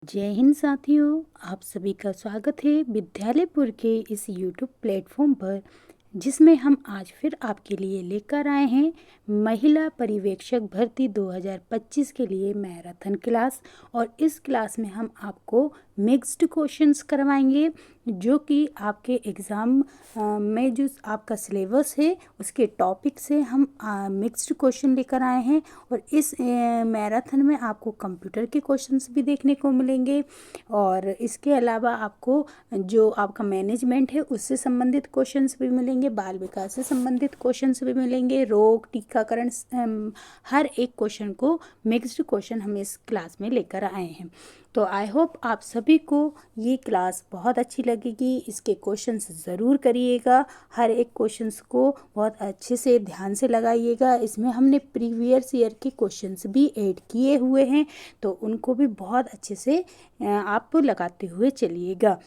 जय हिंद साथियों, आप सभी का स्वागत है विद्यालयपुर के इस YouTube प्लेटफॉर्म पर, जिसमें हम आज फिर आपके लिए लेकर आए हैं महिला पर्यवेक्षक भर्ती 2025 के लिए मैराथन क्लास। और इस क्लास में हम आपको मिक्स्ड क्वेश्चंस करवाएंगे, जो कि आपके एग्ज़ाम में जो आपका सिलेबस है उसके टॉपिक से हम मिक्स्ड क्वेश्चन लेकर आए हैं। और इस मैराथन में आपको कंप्यूटर के क्वेश्चंस भी देखने को मिलेंगे, और इसके अलावा आपको जो आपका मैनेजमेंट है उससे संबंधित क्वेश्चंस भी मिलेंगे, बाल विकास से संबंधित क्वेश्चंस भी मिलेंगे, रोग टीकाकरण, हर एक क्वेश्चन को मिक्स्ड क्वेश्चन हम इस क्लास में लेकर आए हैं। तो आई होप आप सभी को ये क्लास बहुत अच्छी लगेगी। इसके क्वेश्चंस ज़रूर करिएगा, हर एक क्वेश्चंस को बहुत अच्छे से ध्यान से लगाइएगा। इसमें हमने प्रीवियस ईयर के क्वेश्चंस भी ऐड किए हुए हैं, तो उनको भी बहुत अच्छे से आप लगाते हुए चलिएगा।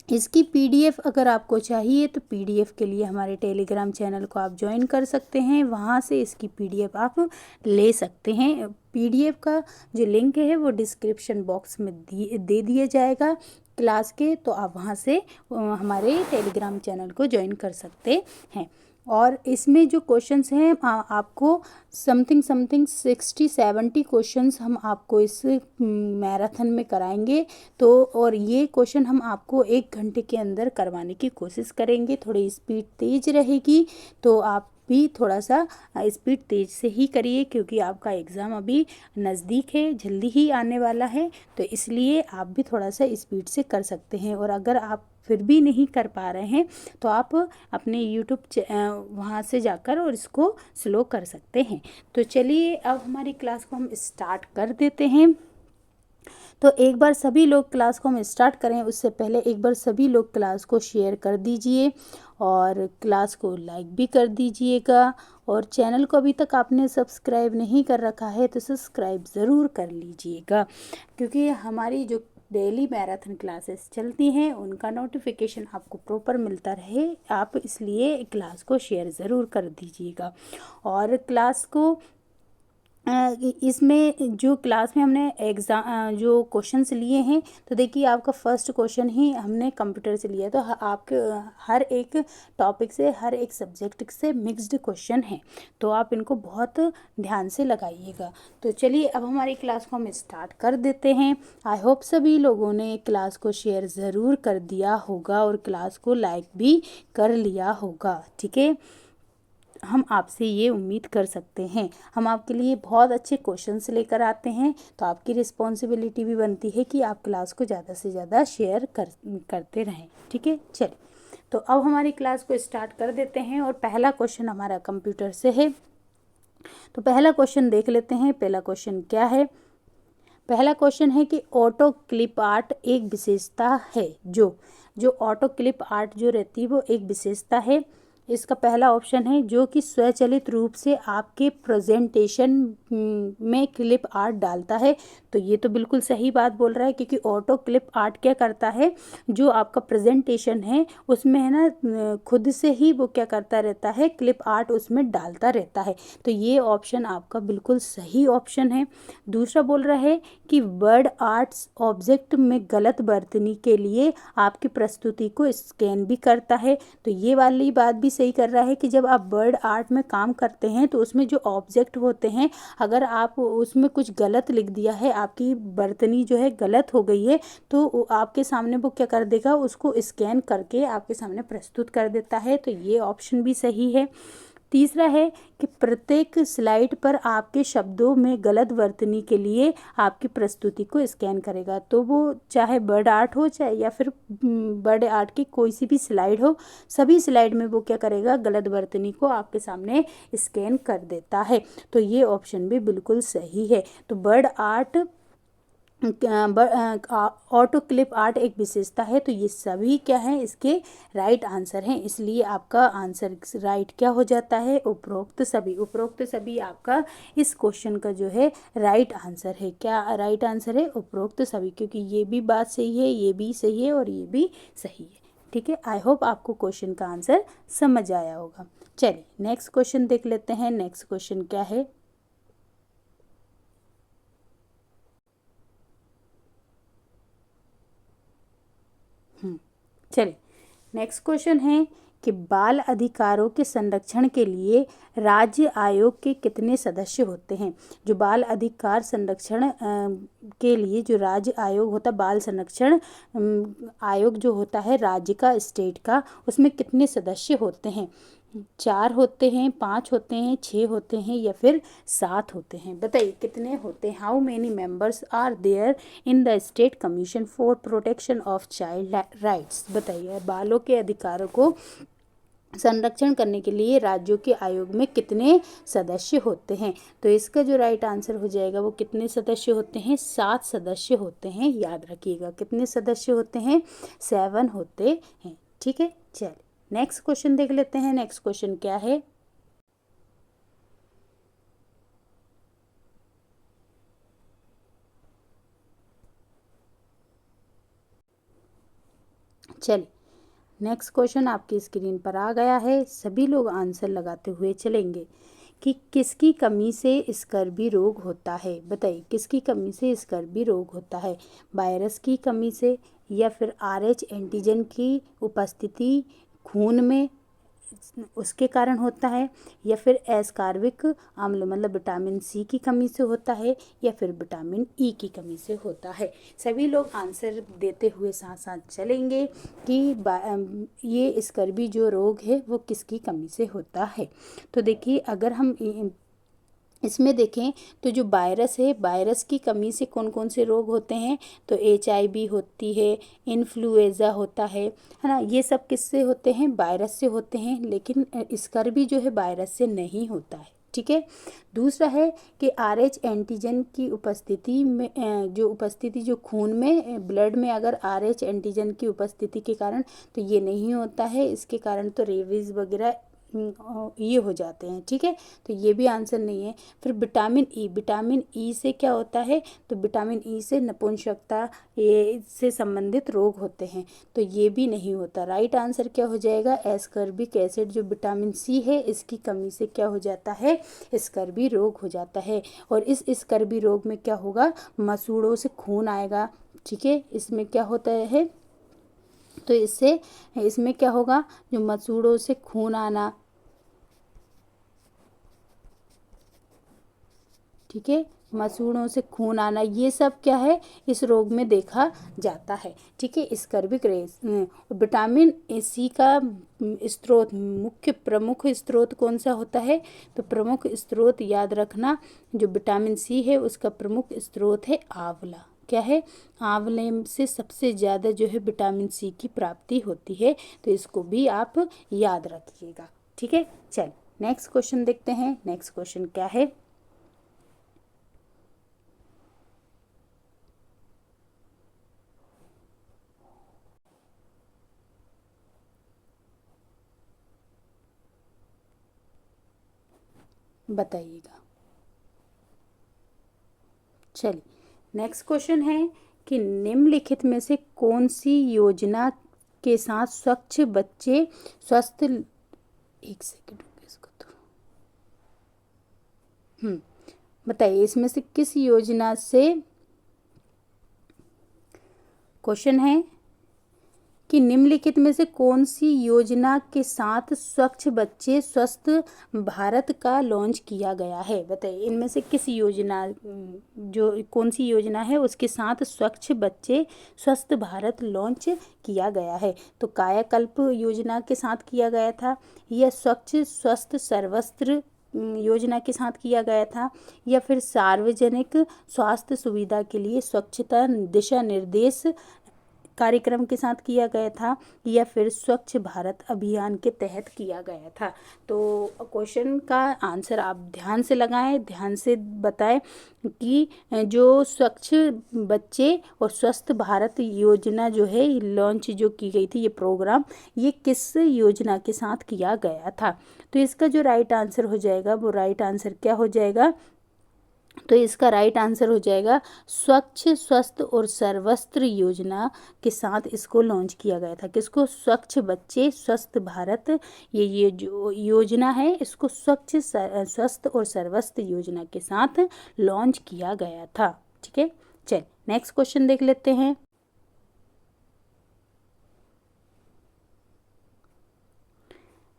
इसकी पीडीएफ अगर आपको चाहिए तो पीडीएफ के लिए हमारे टेलीग्राम चैनल को आप ज्वाइन कर सकते हैं, वहाँ से इसकी पीडीएफ आप ले सकते हैं। पीडीएफ का जो लिंक है वो डिस्क्रिप्शन बॉक्स में दे दिया जाएगा क्लास के, तो आप वहाँ से हमारे टेलीग्राम चैनल को ज्वाइन कर सकते हैं। और इसमें जो क्वेश्चंस हैं आपको समथिंग 60-70 क्वेश्चंस हम आपको इस मैराथन में कराएंगे। तो और ये क्वेश्चन हम आपको 1 घंटे के अंदर करवाने की कोशिश करेंगे। थोड़ी स्पीड तेज़ रहेगी, तो आप भी थोड़ा सा स्पीड तेज़ से ही करिए, क्योंकि आपका एग्ज़ाम अभी नज़दीक है, जल्दी ही आने वाला है, तो इसलिए आप भी थोड़ा सा स्पीड से कर सकते हैं। और अगर आप फिर भी नहीं कर पा रहे हैं तो आप अपने यूट्यूब वहाँ से जाकर और इसको स्लो कर सकते हैं। तो चलिए अब हमारी क्लास को हम स्टार्ट कर देते हैं। तो एक बार सभी लोग क्लास को हम स्टार्ट करें उससे पहले एक बार सभी लोग क्लास को शेयर कर दीजिए और क्लास को लाइक भी कर दीजिएगा। और चैनल को अभी तक आपने सब्सक्राइब नहीं कर रखा है तो सब्सक्राइब ज़रूर कर लीजिएगा, क्योंकि हमारी जो डेली मैराथन क्लासेस चलती हैं उनका नोटिफिकेशन आपको प्रॉपर मिलता रहे, आप इसलिए क्लास को शेयर ज़रूर कर दीजिएगा। और क्लास को इसमें जो क्लास में हमने एग्ज़ाम जो क्वेश्चंस लिए हैं, तो देखिए आपका फर्स्ट क्वेश्चन ही हमने कंप्यूटर से लिया, तो आपके हर एक टॉपिक से हर एक सब्जेक्ट से मिक्स्ड क्वेश्चन हैं, तो आप इनको बहुत ध्यान से लगाइएगा। तो चलिए अब हमारी क्लास को हम स्टार्ट कर देते हैं। आई होप सभी लोगों ने क्लास को शेयर ज़रूर कर दिया होगा और क्लास को लाइक भी कर लिया होगा, ठीक है। हम आपसे ये उम्मीद कर सकते हैं, हम आपके लिए बहुत अच्छे क्वेश्चंस लेकर आते हैं, तो आपकी रिस्पॉन्सिबिलिटी भी बनती है कि आप क्लास को ज़्यादा से ज़्यादा शेयर करते रहें, ठीक है। चलिए तो अब हमारी क्लास को स्टार्ट कर देते हैं और पहला क्वेश्चन हमारा कंप्यूटर से है। तो पहला क्वेश्चन देख लेते हैं। पहला क्वेश्चन क्या है? पहला क्वेश्चन है कि ऑटो क्लिप आर्ट एक विशेषता है। जो ऑटो क्लिप आर्ट जो रहती है वो एक विशेषता है। इसका पहला ऑप्शन है जो कि स्वचालित रूप से आपके प्रेजेंटेशन में क्लिप आर्ट डालता है। तो ये तो बिल्कुल सही बात बोल रहा है, क्योंकि ऑटो क्लिप आर्ट क्या करता है, जो आपका प्रेजेंटेशन है उसमें है ना, खुद से ही वो क्या करता रहता है, क्लिप आर्ट उसमें डालता रहता है। तो ये ऑप्शन आपका बिल्कुल सही ऑप्शन है। दूसरा बोल रहा है कि वर्ड आर्ट्स ऑब्जेक्ट में गलत बरतनी के लिए आपकी प्रस्तुति को स्कैन भी करता है। तो ये वाली बात भी सही कर रहा है कि जब आप वर्ड आर्ट में काम करते हैं तो उसमें जो ऑब्जेक्ट होते हैं, अगर आप उसमें कुछ गलत लिख दिया है, आपकी बरतनी जो है गलत हो गई है, तो आपके सामने वो क्या कर देगा, उसको स्कैन करके आपके सामने प्रस्तुत कर देता है। तो ये ऑप्शन भी सही है। तीसरा है कि प्रत्येक स्लाइड पर आपके शब्दों में गलत वर्तनी के लिए आपकी प्रस्तुति को स्कैन करेगा। तो वो चाहे बर्ड आर्ट हो चाहे या फिर बर्ड आर्ट की कोई सी भी स्लाइड हो, सभी स्लाइड में वो क्या करेगा, गलत वर्तनी को आपके सामने स्कैन कर देता है। तो ये ऑप्शन भी बिल्कुल सही है। तो bird art auto clip art एक विशेषता है। तो ये सभी क्या है, इसके राइट आंसर हैं, इसलिए आपका आंसर राइट क्या हो जाता है, उपरोक्त सभी। उपरोक्त सभी आपका इस क्वेश्चन का जो है राइट आंसर है। क्या राइट आंसर है? उपरोक्त सभी, क्योंकि ये भी बात सही है, ये भी सही है और ये भी सही है, ठीक है। आई होप आपको क्वेश्चन का आंसर समझ आया होगा। चलिए नेक्स्ट क्वेश्चन देख लेते हैं। नेक्स्ट क्वेश्चन क्या है? चलिए नेक्स्ट क्वेश्चन है कि बाल अधिकारों के संरक्षण के लिए राज्य आयोग के कितने सदस्य होते हैं। जो बाल अधिकार संरक्षण के लिए जो राज्य आयोग होता है, बाल संरक्षण आयोग जो होता है राज्य का, स्टेट का, उसमें कितने सदस्य होते हैं। 4 होते हैं, 5 होते हैं, 6 होते हैं या फिर 7 होते हैं। बताइए कितने होते हैं। How many members are there in the state commission for protection of child rights. बताइए बालों के अधिकारों को संरक्षण करने के लिए राज्यों के आयोग में कितने सदस्य होते हैं। तो इसका जो राइट आंसर हो जाएगा वो कितने सदस्य होते हैं, 7 सदस्य होते हैं। याद रखिएगा कितने सदस्य होते हैं, 7 होते हैं। ठीक है, चलिए नेक्स्ट क्वेश्चन देख लेते हैं। नेक्स्ट क्वेश्चन क्या है। चलिए नेक्स्ट क्वेश्चन आपकी स्क्रीन पर आ गया है। सभी लोग आंसर लगाते हुए चलेंगे कि किसकी कमी से स्कर्वी रोग होता है। बताइए किसकी कमी से स्कर्वी रोग होता है। वायरस की कमी से, या फिर RH एंटीजन की उपस्थिति खून में उसके कारण होता है, या फिर एस्कॉर्बिक अम्ल मतलब विटामिन C की कमी से होता है, या फिर विटामिन E की कमी से होता है। सभी लोग आंसर देते हुए साथ साथ चलेंगे कि ये स्कर्वी जो रोग है वो किसकी कमी से होता है। तो देखिए अगर हम इसमें देखें तो जो वायरस है, वायरस की कमी से कौन कौन से रोग होते हैं। तो HIV होती है, इन्फ्लुएंजा होता है ना। ये सब किससे होते हैं, वायरस से होते हैं। लेकिन स्कर्वी जो है वायरस से नहीं होता है। ठीक है। दूसरा है कि RH एंटीजन की उपस्थिति में जो खून में ब्लड में अगर RH एंटीजन की उपस्थिति के कारण तो ये नहीं होता है। इसके कारण तो रेबीज वगैरह ये हो जाते हैं। ठीक है, तो ये भी आंसर नहीं है। फिर विटामिन E, विटामिन E से क्या होता है। तो विटामिन E से नपुंसकता ये से संबंधित रोग होते हैं। तो ये भी नहीं होता। राइट आंसर क्या हो जाएगा, एस्कर्बिक एसिड जो विटामिन C है इसकी कमी से क्या हो जाता है, स्कर्वी रोग हो जाता है। और इस स्कर्वी रोग में क्या होगा, मसूड़ों से खून आएगा। ठीक है, इसमें क्या होता है, तो इसमें क्या होगा, जो मसूड़ों से खून आना। ठीक है, मसूड़ों से खून आना, ये सब क्या है, इस रोग में देखा जाता है। ठीक है, स्कर्विक रेस। विटामिन C का स्रोत, प्रमुख स्रोत कौन सा होता है। तो प्रमुख स्रोत याद रखना, जो विटामिन C है उसका प्रमुख स्रोत है आंवला। क्या है, आंवले से सबसे ज़्यादा जो है विटामिन C की प्राप्ति होती है। तो इसको भी आप याद रखिएगा। ठीक है, चल नेक्स्ट क्वेश्चन देखते हैं। नेक्स्ट क्वेश्चन क्या है। बताइएगा। चलिए नेक्स्ट क्वेश्चन है कि निम्नलिखित में से कौन सी योजना के साथ स्वच्छ बच्चे स्वस्थ, एक सेकंड इसको तो बताइए इसमें से किस योजना से, क्वेश्चन है कि निम्नलिखित में से कौन सी योजना के साथ स्वच्छ बच्चे स्वस्थ भारत का लॉन्च किया गया है। बताइए इनमें से किस योजना, जो कौन सी योजना है उसके साथ स्वच्छ बच्चे स्वस्थ भारत लॉन्च किया गया है। तो कायाकल्प योजना के साथ किया गया था, या स्वच्छ स्वस्थ सर्वस्त्र योजना के साथ किया गया था, या फिर सार्वजनिक स्वास्थ्य सुविधा के लिए स्वच्छता दिशा निर्देश कार्यक्रम के साथ किया गया था, या फिर स्वच्छ भारत अभियान के तहत किया गया था। तो क्वेश्चन का आंसर आप ध्यान से लगाएं, ध्यान से बताएं कि जो स्वच्छ बच्चे और स्वस्थ भारत योजना जो है लॉन्च जो की गई थी, ये प्रोग्राम, ये किस योजना के साथ किया गया था। तो इसका जो राइट आंसर हो जाएगा, वो राइट आंसर क्या हो जाएगा, तो इसका राइट आंसर हो जाएगा स्वच्छ स्वस्थ और सर्वस्त्र योजना के साथ इसको लॉन्च किया गया था। किसको, स्वच्छ बच्चे स्वस्थ भारत, ये जो योजना है इसको स्वच्छ स्वस्थ और सर्वस्त्र योजना के साथ लॉन्च किया गया था। ठीक है, चल नेक्स्ट क्वेश्चन देख लेते हैं।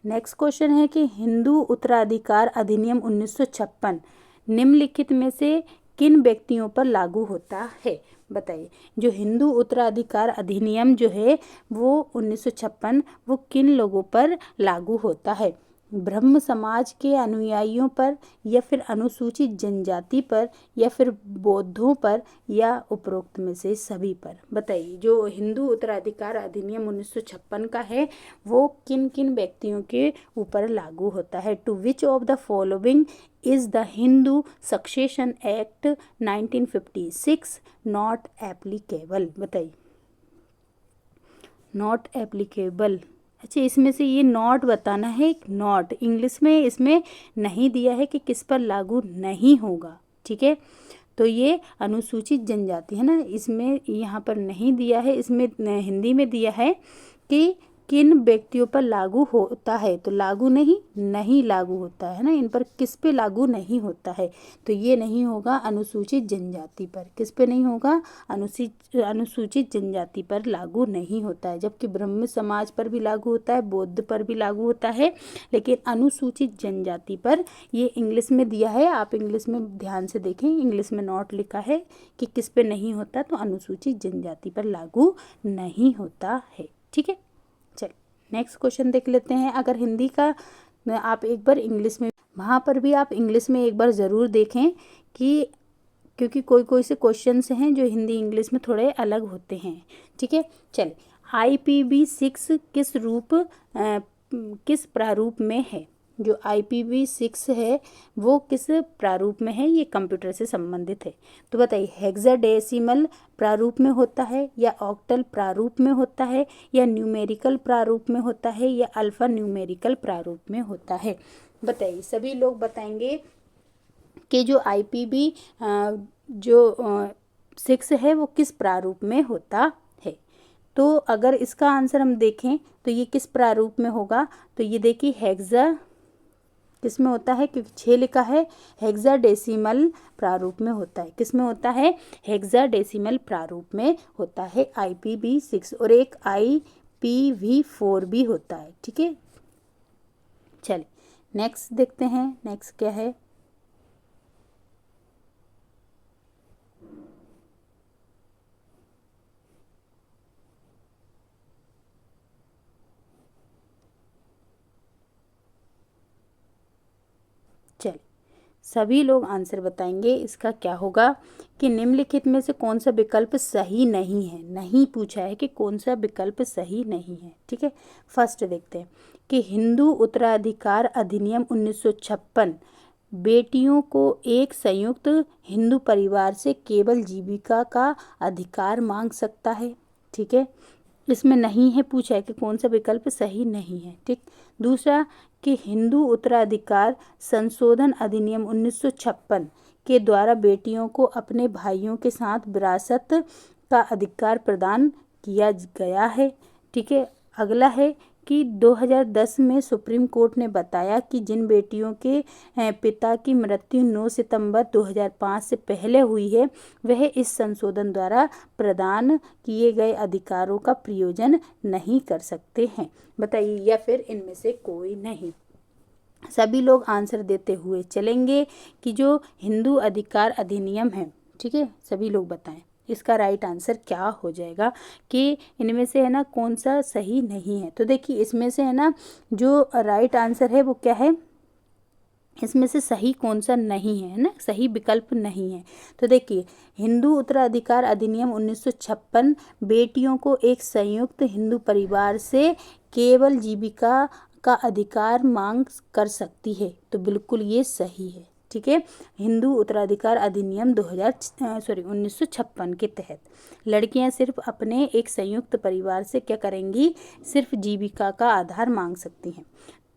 नेक्स्ट क्वेश्चन है कि हिंदू उत्तराधिकार अधिनियम 1956 निम्नलिखित में से किन व्यक्तियों पर लागू होता है? बताइए। जो हिंदू उत्तराधिकार अधिनियम जो है वो 1956 वो किन लोगों पर लागू होता है? ब्रह्म समाज के अनुयायियों पर, या फिर अनुसूचित जनजाति पर, या फिर बौद्धों पर, या उपरोक्त में से सभी पर? बताइए। जो हिंदू उत्तराधिकार अधिनियम 1956 का है वो किन किन व्यक्तियों के ऊपर लागू होता है? To which of the following is the Hindu succession act 1956 not applicable? बताइए। Not applicable. अच्छा, इसमें से ये नॉट बताना है। नॉट इंग्लिश में इसमें नहीं दिया है कि किस पर लागू नहीं होगा, ठीक है। तो ये अनुसूचित जनजाति है ना, इसमें यहाँ पर नहीं दिया है, इसमें हिंदी में दिया है कि किन व्यक्तियों पर लागू होता है। तो लागू नहीं लागू होता है ना, इन पर किस पे लागू नहीं होता है? तो ये नहीं होगा अनुसूचित जनजाति पर। किस पे नहीं होगा? अनुसूचित जनजाति पर लागू नहीं होता है। जबकि ब्रह्म समाज पर भी लागू होता है, बौद्ध पर भी लागू होता है, लेकिन अनुसूचित जनजाति पर ये इंग्लिश में दिया है। आप इंग्लिश में ध्यान से देखें, इंग्लिश में नॉट लिखा है कि किस पे नहीं होता, तो अनुसूचित जनजाति पर लागू नहीं होता है, ठीक है। चलिए नेक्स्ट क्वेश्चन देख लेते हैं। अगर हिंदी का आप एक बार इंग्लिश में, वहाँ पर भी आप इंग्लिश में एक बार ज़रूर देखें कि क्योंकि कोई से क्वेश्चंस हैं जो हिंदी इंग्लिश में थोड़े अलग होते हैं, ठीक है। चलिए, IPv6 किस प्रारूप में है? जो IPv6 है वो किस प्रारूप में है? ये कंप्यूटर से संबंधित है। तो बताइए, हेक्साडेसिमल प्रारूप में होता है, या ऑक्टल प्रारूप में होता है, या न्यूमेरिकल प्रारूप में होता है, या अल्फा न्यूमेरिकल प्रारूप में होता है? बताइए। सभी लोग बताएंगे कि जो IPv6 है वो किस प्रारूप में होता है। तो अगर इसका आंसर हम देखें तो ये किस प्रारूप में होगा? तो ये देखिए, हेक्सा किस में होता है? क्योंकि 6 लिखा है, हेक्साडेसिमल प्रारूप में होता है। किस में होता है? हेक्साडेसिमल प्रारूप में होता है IPv6। और एक IPv4 भी होता है, ठीक है। चलिए नेक्स्ट देखते हैं। नेक्स्ट क्या है? चलिए, सभी लोग आंसर बताएंगे। इसका क्या होगा कि निम्नलिखित में से कौन सा विकल्प सही नहीं है? नहीं पूछा है कि कौन सा विकल्प सही नहीं है, ठीक है। फर्स्ट देखते हैं कि हिंदू उत्तराधिकार अधिनियम 1956 बेटियों को एक संयुक्त हिंदू परिवार से केवल जीविका का अधिकार मांग सकता है, ठीक है। इसमें नहीं है पूछा है कि कौन सा विकल्प सही नहीं है, ठीक। दूसरा कि हिंदू उत्तराधिकार संशोधन अधिनियम 1956 के द्वारा बेटियों को अपने भाइयों के साथ विरासत का अधिकार प्रदान किया गया है, ठीक है। अगला है कि 2010 में सुप्रीम कोर्ट ने बताया कि जिन बेटियों के पिता की मृत्यु 9 सितंबर 2005 से पहले हुई है वह इस संशोधन द्वारा प्रदान किए गए अधिकारों का प्रयोजन नहीं कर सकते हैं। बताइए, या फिर इनमें से कोई नहीं? सभी लोग आंसर देते हुए चलेंगे कि जो हिंदू अधिकार अधिनियम है, ठीक है, सभी लोग बताएं इसका राइट आंसर क्या हो जाएगा कि इनमें से है ना कौन सा सही नहीं है। तो देखिए, इसमें से है ना जो राइट आंसर है वो क्या है, इसमें से सही कौन सा नहीं है ना, सही विकल्प नहीं है। तो देखिए, हिंदू उत्तराधिकार अधिनियम 1956 बेटियों को एक संयुक्त हिंदू परिवार से केवल जीविका का अधिकार मांग कर सकती है, तो बिल्कुल ये सही है, ठीक है। हिंदू उत्तराधिकार अधिनियम 1956 के तहत लड़कियां सिर्फ अपने एक संयुक्त परिवार से क्या करेंगी, सिर्फ जीविका का आधार मांग सकती हैं।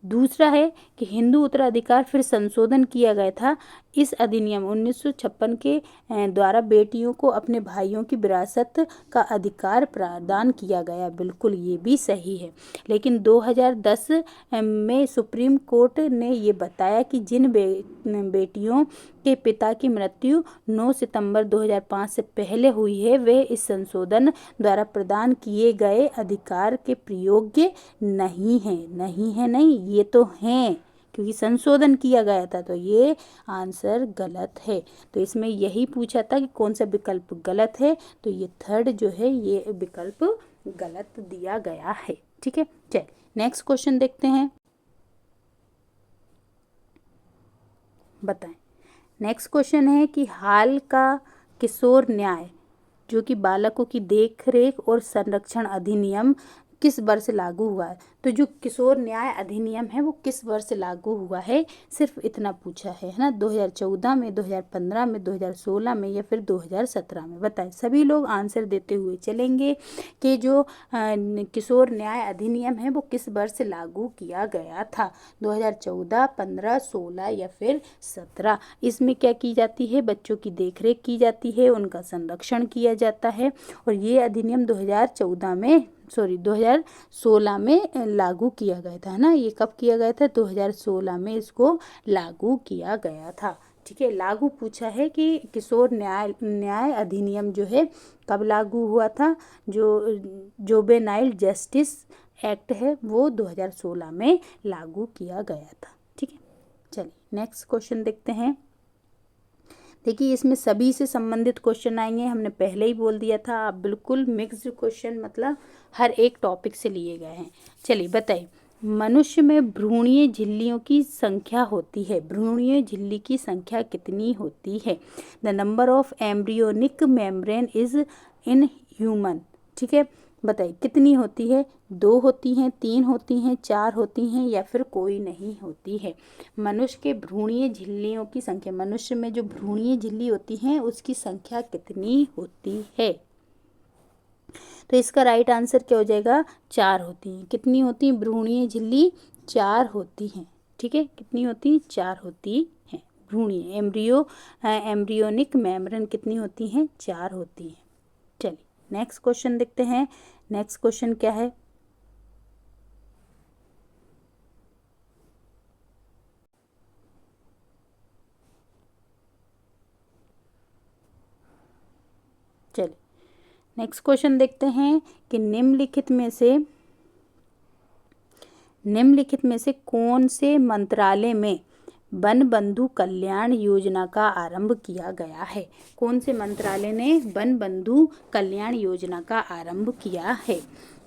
दूसरा है कि हिंदू उत्तराधिकार फिर संशोधन किया गया था इस अधिनियम 1956 के द्वारा बेटियों को अपने भाइयों की विरासत का अधिकार प्रदान किया गया, बिल्कुल ये भी सही है। लेकिन 2010 में सुप्रीम कोर्ट ने ये बताया कि जिन बेटियों के पिता की मृत्यु 9 सितंबर 2005 से पहले हुई है, वे इस संशोधन द्वारा प्रदान किए गए अधिकार के प्रयोग्य नहीं है। नहीं है नहीं, ये तो हैं, क्योंकि संशोधन किया गया था, तो ये आंसर गलत है। तो इसमें यही पूछा था कि कौन सा विकल्प गलत है, तो ये थर्ड जो है ये विकल्प गलत दिया गया है। ठीक है, चलिए नेक्स्ट क्वेश्चन देखते हैं। बताएं। नेक्स्ट क्वेश्चन है कि हाल का किशोर न्याय जो कि बालकों की देखरेख और संरक्षण अधिनियम किस वर्ष लागू हुआ है। तो जो किशोर न्याय अधिनियम है वो किस वर्ष लागू हुआ है, सिर्फ इतना पूछा है ना। 2014 में, 2015 में, 2016 में या फिर 2017 में। बताएं। सभी लोग आंसर देते हुए चलेंगे कि जो किशोर न्याय अधिनियम है वो किस वर्ष लागू किया गया था। 2014, 15, 16 या फिर 17। इसमें क्या की जाती है, बच्चों की देखरेख की जाती है, उनका संरक्षण किया जाता है। और ये अधिनियम 2016 में लागू किया गया था, है ना। ये कब किया गया था, 2016 में इसको लागू किया गया था। ठीक है, लागू पूछा है कि किशोर न्याय अधिनियम जो है कब लागू हुआ था। जो जुवेनाइल जस्टिस एक्ट है वो 2016 में लागू किया गया था। ठीक है, चलिए नेक्स्ट क्वेश्चन देखते हैं। देखिए इसमें सभी से संबंधित क्वेश्चन आएंगे, हमने पहले ही बोल दिया था। आप बिल्कुल मिक्स्ड क्वेश्चन, मतलब हर एक टॉपिक से लिए गए हैं। चलिए बताइए, मनुष्य में भ्रूणीय झिल्लियों की संख्या होती है, भ्रूणीय झिल्ली की संख्या कितनी होती है। The number of embryonic membrane is in human. ठीक है, बताइए कितनी होती है। 2 होती हैं, 3 होती हैं, 4 होती हैं या फिर कोई नहीं होती है। मनुष्य के भ्रूणीय झिल्लियों की संख्या, मनुष्य में जो भ्रूणीय झिल्ली होती हैं उसकी संख्या कितनी होती है। तो इसका राइट आंसर क्या हो जाएगा, 4 होती हैं। कितनी होती हैं भ्रूणीय झिल्ली, 4 होती हैं। ठीक है, कितनी होती हैं, 4 होती हैं। भ्रूणीय एम्ब्रियोनिक मेम्ब्रेन कितनी होती हैं, 4 होती हैं। चलिए नेक्स्ट क्वेश्चन देखते हैं। नेक्स्ट क्वेश्चन क्या है, चलिए नेक्स्ट क्वेश्चन देखते हैं कि निम्नलिखित में से कौन से मंत्रालय में वन बंधु कल्याण योजना का आरंभ किया गया है। कौन से मंत्रालय ने वन बंधु कल्याण योजना का आरंभ किया है।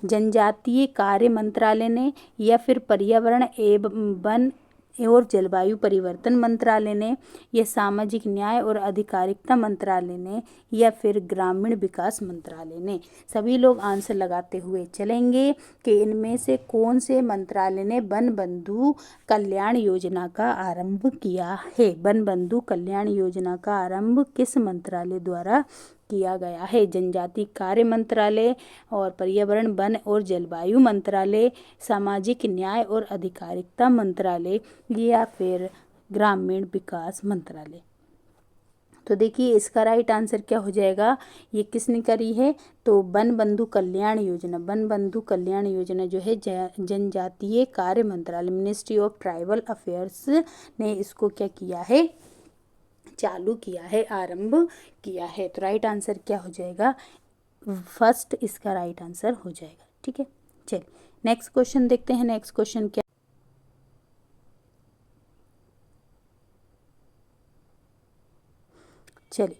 जनजातीय कार्य मंत्रालय ने, या फिर पर्यावरण एवं वन और जलवायु परिवर्तन मंत्रालय ने, या सामाजिक न्याय और अधिकारिता मंत्रालय ने, या फिर ग्रामीण विकास मंत्रालय ने। सभी लोग आंसर लगाते हुए चलेंगे कि इनमें से कौन से मंत्रालय ने वन बंधु कल्याण योजना का आरंभ किया है। वन बंधु कल्याण योजना का आरंभ किस मंत्रालय द्वारा किया गया है। जनजातीय कार्य मंत्रालय और पर्यावरण वन और जलवायु मंत्रालय, सामाजिक न्याय और अधिकारिता मंत्रालय, या फिर ग्रामीण विकास मंत्रालय। तो देखिए इसका राइट आंसर क्या हो जाएगा, ये किसने करी है, तो वन बंधु कल्याण योजना। वन बंधु कल्याण योजना जो है जनजातीय कार्य मंत्रालय, मिनिस्ट्री ऑफ ट्राइबल अफेयर्स ने इसको क्या किया है, चालू किया है, आरंभ किया है। तो राइट आंसर क्या हो जाएगा, फर्स्ट इसका राइट आंसर हो जाएगा। ठीक है, चलिए नेक्स्ट क्वेश्चन देखते हैं। नेक्स्ट क्वेश्चन क्या, चलिए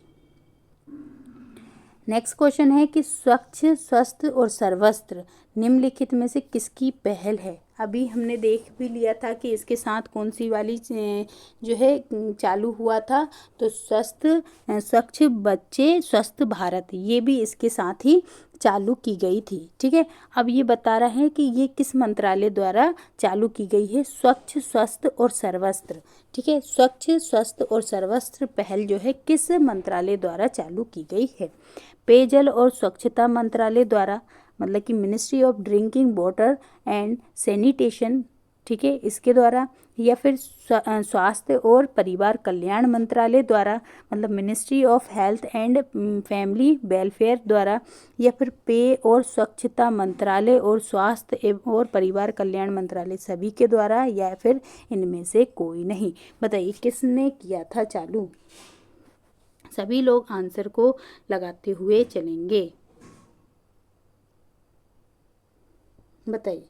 नेक्स्ट क्वेश्चन है कि स्वच्छ, स्वस्थ और सर्वस्त्र निम्नलिखित में से किसकी पहल है। अभी हमने देख भी लिया था कि इसके साथ कौन सी वाली जो है चालू हुआ था, तो स्वच्छ बच्चे स्वस्थ भारत, ये भी इसके साथ ही चालू की गई थी। ठीक है, अब ये बता रहा है कि ये किस मंत्रालय द्वारा चालू की गई है, स्वच्छ, स्वस्थ और सर्वस्त्र। ठीक है, स्वच्छ, स्वस्थ और सर्वस्त्र पहल जो है किस मंत्रालय द्वारा चालू की गई है। पेयजल और स्वच्छता मंत्रालय द्वारा, मतलब कि ministry of drinking water and sanitation ठीक है, इसके द्वारा, या फिर स्वास्थ्य और परिवार कल्याण मंत्रालय द्वारा, मतलब ministry of health and family welfare द्वारा, या फिर पेय और स्वच्छता मंत्रालय और स्वास्थ्य और परिवार कल्याण मंत्रालय सभी के द्वारा, या फिर इनमें से कोई नहीं। बताइए किसने किया था चालू? सभी लोग आंसर को लगाते हुए चलेंगे। बताइए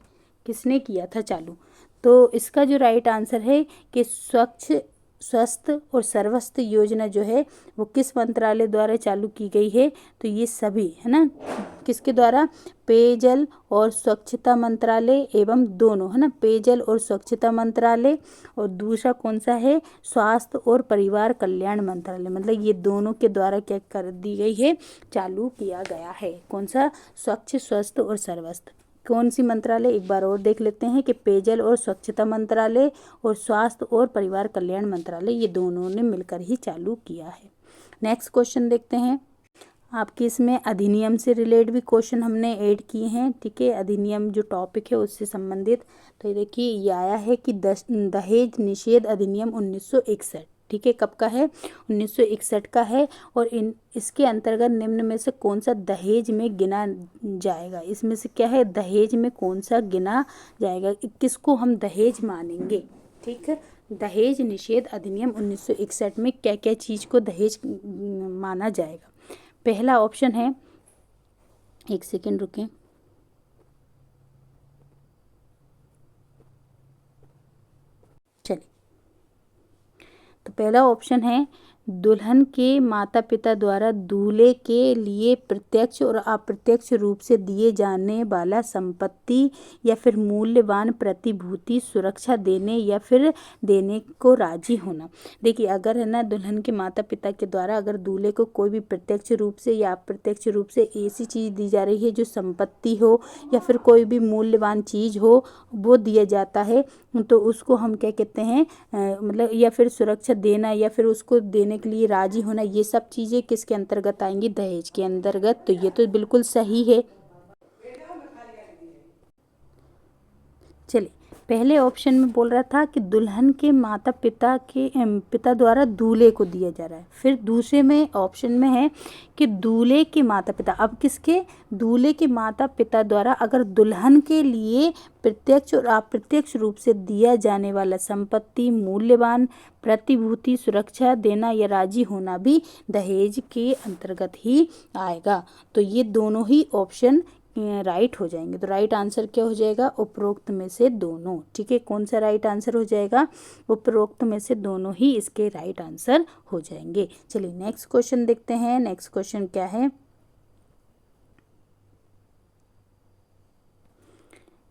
किसने किया था चालू? तो इसका जो राइट आंसर है कि स्वस्थ और सर्वस्व योजना जो है वो किस मंत्रालय द्वारा चालू की गई है? तो ये सभी है ना, किसके द्वारा? पेयजल और स्वच्छता मंत्रालय एवं दोनों, है ना, पेयजल और स्वच्छता मंत्रालय, और दूसरा कौन सा है? स्वास्थ्य और परिवार कल्याण मंत्रालय। मतलब ये दोनों के द्वारा क्या कर दी गई है? चालू किया गया है। कौन सा? स्वच्छ, स्वस्थ और सर्वस्व। कौन सी मंत्रालय? एक बार और देख लेते हैं कि पेयजल और स्वच्छता मंत्रालय और स्वास्थ्य और परिवार कल्याण मंत्रालय, ये दोनों ने मिलकर ही चालू किया है। नेक्स्ट क्वेश्चन देखते हैं। आपके इसमें अधिनियम से रिलेटेड भी क्वेश्चन हमने ऐड किए हैं, ठीक है, अधिनियम जो टॉपिक है उससे संबंधित। तो ये देखिए, ये आया है कि दहेज निषेध अधिनियम 1961, ठीक है, कब का है? 1961 का है। और इसके अंतर्गत निम्न में से कौन सा दहेज में गिना जाएगा? इसमें से क्या है? दहेज में कौन सा गिना जाएगा? किसको हम दहेज मानेंगे? ठीक है, दहेज निषेध अधिनियम 1961 में क्या क्या चीज़ को दहेज माना जाएगा? पहला ऑप्शन है, एक सेकेंड रुकें, चलिए, तो पहला ऑप्शन है दुल्हन के माता पिता द्वारा दूल्हे के लिए प्रत्यक्ष और अप्रत्यक्ष रूप से दिए जाने वाला संपत्ति या फिर मूल्यवान प्रतिभूति सुरक्षा देने या फिर देने को राजी होना। देखिए, अगर है ना, दुल्हन के माता पिता के द्वारा अगर दूल्हे को कोई भी प्रत्यक्ष रूप से या अप्रत्यक्ष रूप से ऐसी चीज़ दी जा रही है जो संपत्ति हो या फिर कोई भी मूल्यवान चीज़ हो, वो दिया जाता है, तो उसको हम क्या कहते हैं? मतलब या फिर सुरक्षा देना या फिर उसको देने के लिए राजी होना, ये सब चीज़ें किसके अंतर्गत आएंगी? दहेज के अंतर्गत। तो ये तो बिल्कुल सही है। चलिए, पहले ऑप्शन में बोल रहा था कि दुल्हन के माता पिता के पिता द्वारा दूल्हे को दिया जा रहा है। फिर दूसरे में ऑप्शन में है कि दूल्हे के माता पिता, अब किसके? दूल्हे के माता पिता द्वारा अगर दुल्हन के लिए प्रत्यक्ष और अप्रत्यक्ष रूप से दिया जाने वाला संपत्ति, मूल्यवान प्रतिभूति सुरक्षा देना या राजी होना भी दहेज के अंतर्गत ही आएगा। तो ये दोनों ही ऑप्शन राइट हो जाएंगे। तो राइट आंसर क्या हो जाएगा? उपरोक्त में से दोनों। ठीक है, कौन सा राइट आंसर हो जाएगा? उपरोक्त में से दोनों ही इसके राइट आंसर हो जाएंगे। चलिए नेक्स्ट क्वेश्चन देखते हैं। नेक्स्ट क्वेश्चन क्या है?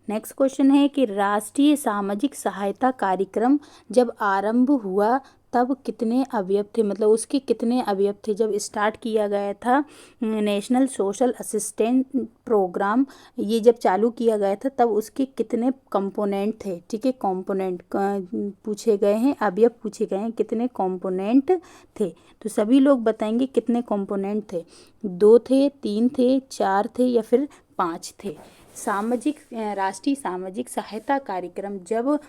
नेक्स्ट क्वेश्चन है कि राष्ट्रीय सामाजिक सहायता कार्यक्रम जब आरंभ हुआ तब कितने अवयव थे? मतलब उसके कितने अवयव थे जब स्टार्ट किया गया था? नेशनल सोशल असिस्टेंट प्रोग्राम ये जब चालू किया गया था तब उसके कितने कंपोनेंट थे? ठीक है, कंपोनेंट पूछे गए हैं, अवयव पूछे गए हैं, कितने कंपोनेंट थे? तो सभी लोग बताएंगे कितने कंपोनेंट थे। 2 थे, 3 थे, 4 थे या फिर 5 थे? राष्ट्रीय सामाजिक सहायता कार्यक्रम जब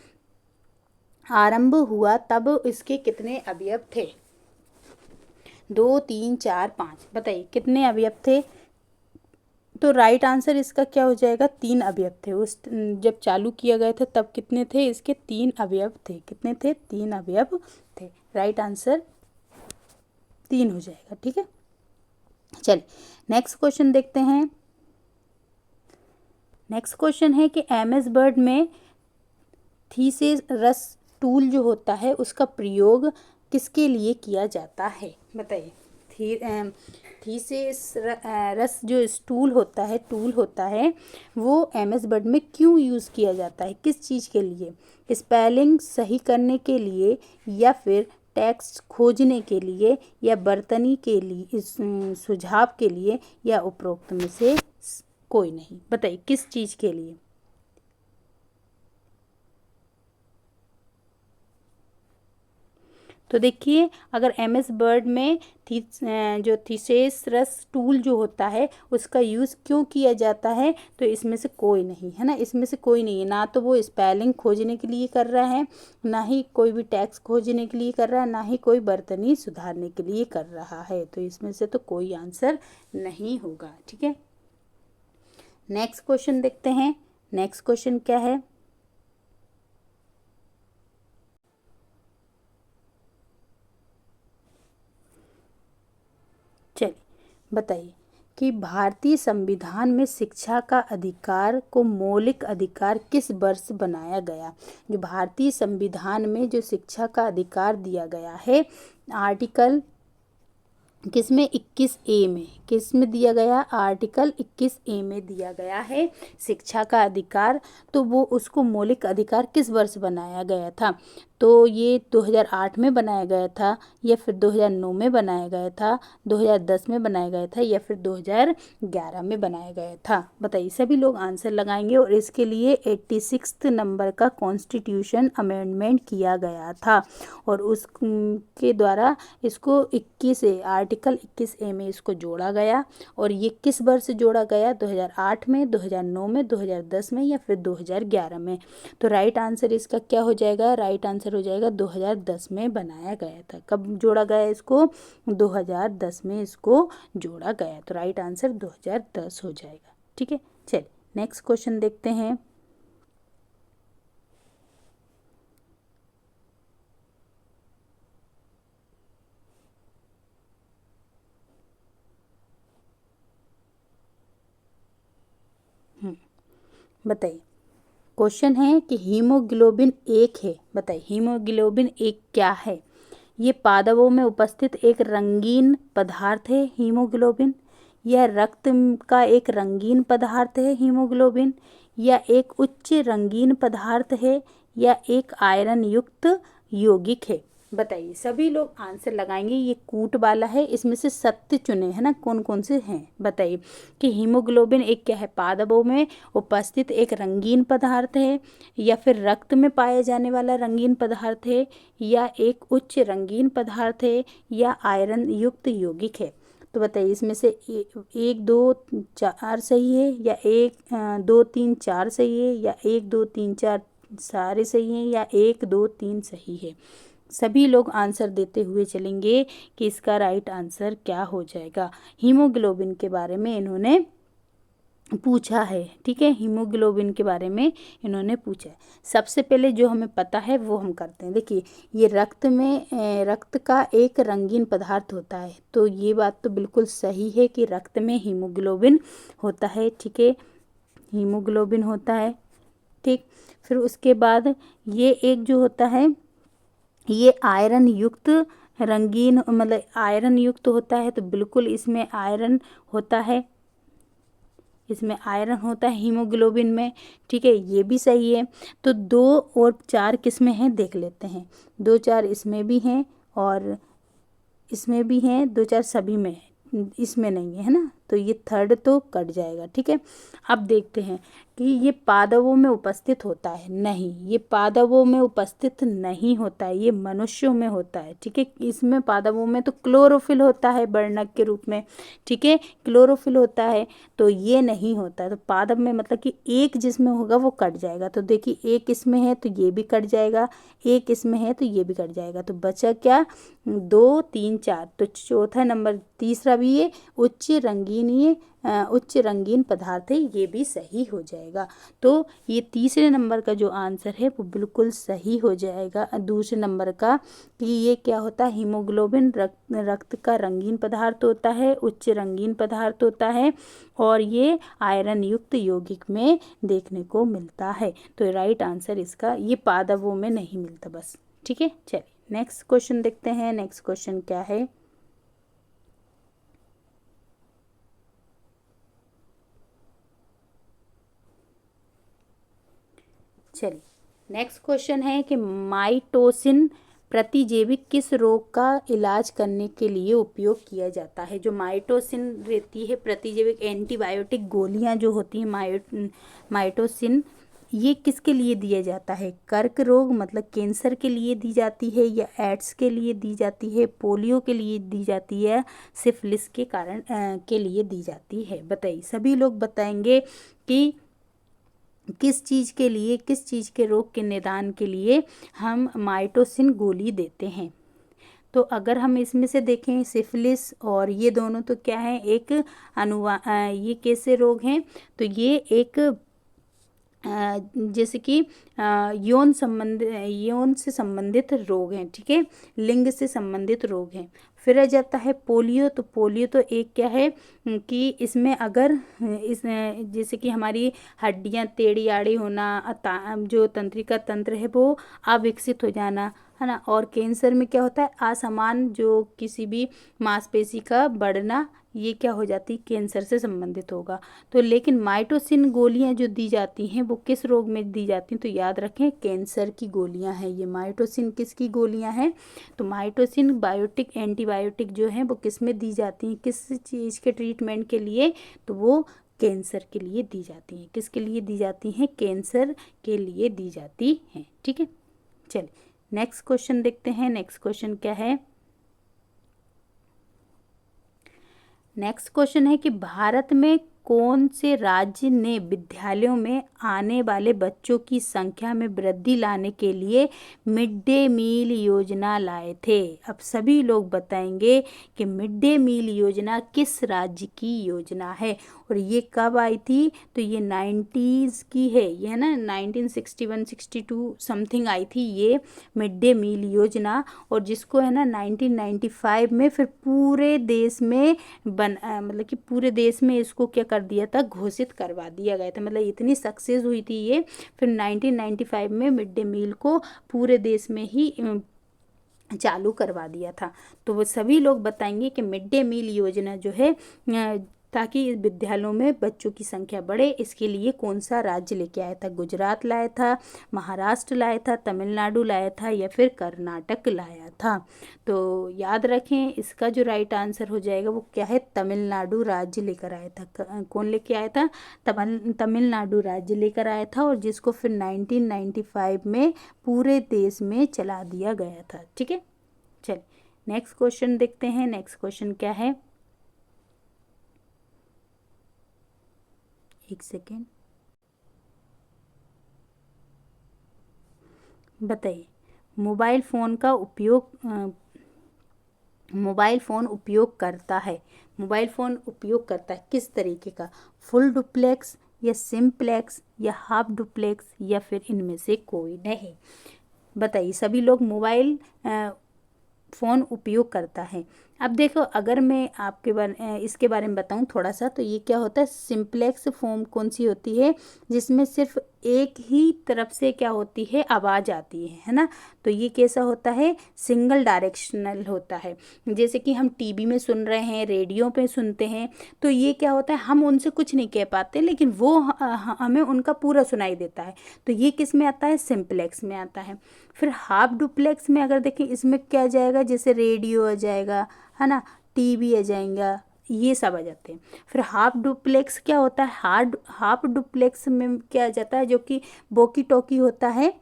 आरंभ हुआ तब इसके कितने अवयव थे? 2, 3, 4, 5। बताइए कितने अवयव थे? तो राइट आंसर इसका क्या हो जाएगा? 3 अवयव थे। उस जब चालू किया गया था तब कितने थे? इसके 3 अवयव थे। कितने थे? 3 अवयव थे। राइट आंसर 3 हो जाएगा। ठीक है, चलिए नेक्स्ट क्वेश्चन देखते हैं। नेक्स्ट क्वेश्चन है कि एमएस वर्ड में थीसेरस टूल जो होता है उसका प्रयोग किसके लिए किया जाता है? बताइए। थीसेरस जो टूल होता है वो एमएस वर्ड में क्यों यूज़ किया जाता है? किस चीज़ के लिए? स्पेलिंग सही करने के लिए या फिर टेक्स्ट खोजने के लिए या बर्तनी के लिए, सुझाव के लिए, या उपरोक्त में से कोई नहीं? बताइए किस चीज़ के लिए? तो देखिए अगर MS वर्ड में जो थीसेरस टूल जो होता है उसका यूज़ क्यों किया जाता है, तो इसमें से कोई नहीं है ना, इसमें से कोई नहीं है। ना तो वो स्पेलिंग खोजने के लिए कर रहा है, ना ही कोई भी टेक्स्ट खोजने के लिए कर रहा है, ना ही कोई बर्तनी सुधारने के लिए कर रहा है। तो इसमें से तो कोई आंसर नहीं होगा। ठीक है, नेक्स्ट क्वेश्चन देखते हैं। नेक्स्ट क्वेश्चन क्या है? चलिए बताइए कि भारतीय संविधान में शिक्षा का अधिकार को मौलिक अधिकार किस वर्ष बनाया गया? जो भारतीय संविधान में जो शिक्षा का अधिकार दिया गया है, आर्टिकल किसमें? 21A में। किस में दिया गया? आर्टिकल 21A में दिया गया है शिक्षा का अधिकार। तो वो उसको मौलिक अधिकार किस वर्ष बनाया गया था? तो ये 2008 में बनाया गया था, या फिर 2009 में बनाया गया था, 2010 में बनाया गया था, या फिर 2011 में बनाया गया था? बताइए, सभी लोग आंसर लगाएंगे। और इसके लिए 86 नंबर का कॉन्स्टिट्यूशन अमेंडमेंट किया गया था, और उसके द्वारा इसको 21 आर्टिकल 21A में इसको जोड़ा गया। और ये किस वर्ष जोड़ा गया? 2008 में, 2009 में, 2010 में, या फिर 2011 में? तो राइट आंसर इसका क्या हो जाएगा? राइट आंसर हो जाएगा 2010 में बनाया गया था। कब जोड़ा गया इसको? 2010 में इसको जोड़ा गया। तो राइट आंसर 2010 हो जाएगा। ठीक है, चलिए नेक्स्ट क्वेश्चन देखते हैं। बताइए, क्वेश्चन है कि हीमोग्लोबिन एक है। बताइए, हीमोग्लोबिन एक क्या है? ये पादपों में उपस्थित एक रंगीन पदार्थ है हीमोग्लोबिन, यह रक्त का एक रंगीन पदार्थ है हीमोग्लोबिन, या एक उच्च रंगीन पदार्थ है, या एक आयरन युक्त यौगिक है? बताइए, सभी लोग आंसर लगाएंगे। ये कूट वाला है, इसमें से सत्य चुने है ना, कौन कौन से हैं? बताइए कि हीमोग्लोबिन एक क्या है? पादपों में उपस्थित एक रंगीन पदार्थ है, या फिर रक्त में पाया जाने वाला रंगीन पदार्थ है, या एक उच्च रंगीन पदार्थ है, या आयरन युक्त यौगिक है? तो बताइए, इसमें से 1 2 4 सही है, या 1 2 3 4 सही है, या 1 2 3 4 सारे सही हैं, या 1 2 3 सही है? सभी लोग आंसर देते हुए चलेंगे कि इसका राइट आंसर क्या हो जाएगा। हीमोग्लोबिन के बारे में इन्होंने पूछा है। ठीक है, हीमोग्लोबिन के बारे में इन्होंने पूछा है। सबसे पहले जो हमें पता है वो हम करते हैं। देखिए, ये रक्त का एक रंगीन पदार्थ होता है, तो ये बात तो बिल्कुल सही है कि रक्त में हीमोग्लोबिन होता है। ठीक है, हीमोग्लोबिन होता है। ठीक, फिर उसके बाद ये एक जो होता है, ये आयरन युक्त रंगीन, मतलब आयरन युक्त होता है, तो बिल्कुल इसमें आयरन होता है, इसमें आयरन होता है हीमोग्लोबिन में। ठीक है, ये भी सही है। तो 2 और 4 किस में हैं देख लेते हैं। 2 4 इसमें भी हैं, और इसमें भी हैं। 2 4 सभी में है, इसमें नहीं है ना, तो ये थर्ड तो कट जाएगा। ठीक है, अब देखते हैं कि ये पादपों में उपस्थित होता है। नहीं, ये पादपों में उपस्थित नहीं होता है, ये मनुष्यों में होता है। ठीक है, इसमें पादपों में तो क्लोरोफिल होता है वर्णक के रूप में। ठीक है, क्लोरोफिल होता है, तो ये नहीं होता है। तो पादप में मतलब कि एक जिसमें होगा वो कट जाएगा। तो देखिए, एक इसमें है तो ये भी कट जाएगा, एक इसमें है तो ये भी कट जाएगा। तो बचा क्या? 2 3 4। तो चौथा नंबर, तीसरा भी ये उच्च रंगीन पदार्थ है, ये भी सही हो जाएगा। तो ये तीसरे नंबर का जो आंसर है वो बिल्कुल सही हो जाएगा। दूसरे नंबर का कि ये क्या होता है? हीमोग्लोबिन रक्त का रंगीन पदार्थ होता है, उच्च रंगीन पदार्थ होता है, और ये आयरन युक्त यौगिक में देखने को मिलता है। तो राइट आंसर इसका, ये पादपों में नहीं मिलता बस। ठीक है, चलिए नेक्स्ट क्वेश्चन देखते हैं। नेक्स्ट क्वेश्चन क्या है? चलिए नेक्स्ट क्वेश्चन है कि माइटोसिन प्रतिजैविक किस रोग का इलाज करने के लिए उपयोग किया जाता है? जो माइटोसिन रहती है प्रतिजैविक एंटीबायोटिक गोलियां जो होती हैं, माइटोसिन, ये किसके लिए दिया जाता है? कर्क रोग मतलब कैंसर के लिए दी जाती है, या एड्स के लिए दी जाती है, पोलियो के लिए दी जाती है, सिफिलिस के कारण के लिए दी जाती है? बताइए, सभी लोग बताएंगे कि किस चीज़ के लिए, किस चीज़ के रोग के निदान के लिए हम माइटोसिन गोली देते हैं। तो अगर हम इसमें से देखें, सिफिलिस और ये दोनों तो क्या है, एक ये कैसे रोग हैं? तो ये एक जैसे कि यौन से संबंधित रोग हैं, ठीक है, लिंग से संबंधित रोग हैं। फिर आ जाता है पोलियो। तो पोलियो तो एक क्या है कि इसमें अगर जैसे कि हमारी हड्डियां टेढ़ी आड़ी होना, जो तंत्रिका तंत्र है वो अविकसित हो जाना, है ना। और कैंसर में क्या होता है, असमान जो किसी भी मांसपेशी का बढ़ना, ये क्या हो जाती, कैंसर से संबंधित होगा। तो लेकिन माइटोसिन गोलियां जो दी जाती हैं वो किस रोग में दी जाती हैं? तो याद रखें, कैंसर की गोलियां हैं ये। माइटोसिन किसकी गोलियां हैं? तो माइटोसिन बायोटिक एंटीबायोटिक जो हैं वो किस में दी जाती हैं, किस चीज़ के ट्रीटमेंट के लिए? तो वो कैंसर के लिए दी जाती हैं। किसके लिए दी जाती हैं? कैंसर के लिए दी जाती हैं, ठीक है। चलिए नेक्स्ट क्वेश्चन देखते हैं। नेक्स्ट क्वेश्चन क्या है? नेक्स्ट क्वेश्चन है कि भारत में कौन से राज्य ने विद्यालयों में आने वाले बच्चों की संख्या में वृद्धि लाने के लिए मिड डे मील योजना लाए थे? अब सभी लोग बताएंगे कि मिड डे मील योजना किस राज्य की योजना है और ये कब आई थी? तो ये 90s की है, ये है ना, 1961-62 समथिंग आई थी ये मिड डे मील योजना। और जिसको है ना 1995 में फिर पूरे देश में मतलब कि पूरे देश में इसको क्या कर दिया था, घोषित करवा दिया गया था। मतलब इतनी सक्सेस हुई थी ये, फिर 1995 में मिड डे मील को पूरे देश में ही चालू करवा दिया था। तो वो सभी लोग बताएंगे कि मिड डे मील योजना जो है ताकि विद्यालयों में बच्चों की संख्या बढ़े, इसके लिए कौन सा राज्य लेके आया था? गुजरात लाया था, महाराष्ट्र लाया था, तमिलनाडु लाया था, या फिर कर्नाटक लाया था? तो याद रखें, इसका जो राइट आंसर हो जाएगा वो क्या है? तमिलनाडु राज्य लेकर आया था। कौन लेके आया था? तमिलनाडु राज्य लेकर आया था, और जिसको फिर 1995 में पूरे देश में चला दिया गया था, ठीक है। चलिए नेक्स्ट क्वेश्चन देखते हैं। नेक्स्ट क्वेश्चन क्या है? एक सेकेंड, बताइए, मोबाइल फ़ोन का उपयोग मोबाइल फ़ोन उपयोग करता है, मोबाइल फ़ोन उपयोग करता है किस तरीके का? फुल डुप्लेक्स या सिम्प्लेक्स या हाफ डुप्लेक्स या फिर इनमें से कोई नहीं? बताइए, सभी लोग मोबाइल फ़ोन उपयोग करता है। अब देखो, अगर मैं इसके बारे में बताऊं थोड़ा सा, तो ये क्या होता है, सिंप्लेक्स फॉर्म कौन सी होती है? जिसमें सिर्फ एक ही तरफ से क्या होती है, आवाज़ आती है ना। तो ये कैसा होता है? सिंगल डायरेक्शनल होता है। जैसे कि हम टीवी में सुन रहे हैं, रेडियो पे सुनते हैं, तो ये क्या होता है, हम उनसे कुछ नहीं कह पाते, लेकिन वो हमें उनका पूरा सुनाई देता है। तो ये किस में आता है? सिंप्लेक्स में आता है। फिर हाफ डुप्लेक्स में अगर देखें, इसमें क्या जाएगा, जैसे रेडियो आ जाएगा, है ना, टीवी आ जाएगा, ये सब आ जाते हैं। फिर हाफ डुप्लेक्स क्या होता है? हाफ डुप्लेक्स में क्या आ जाता है, जो कि वॉकी टॉकी होता है,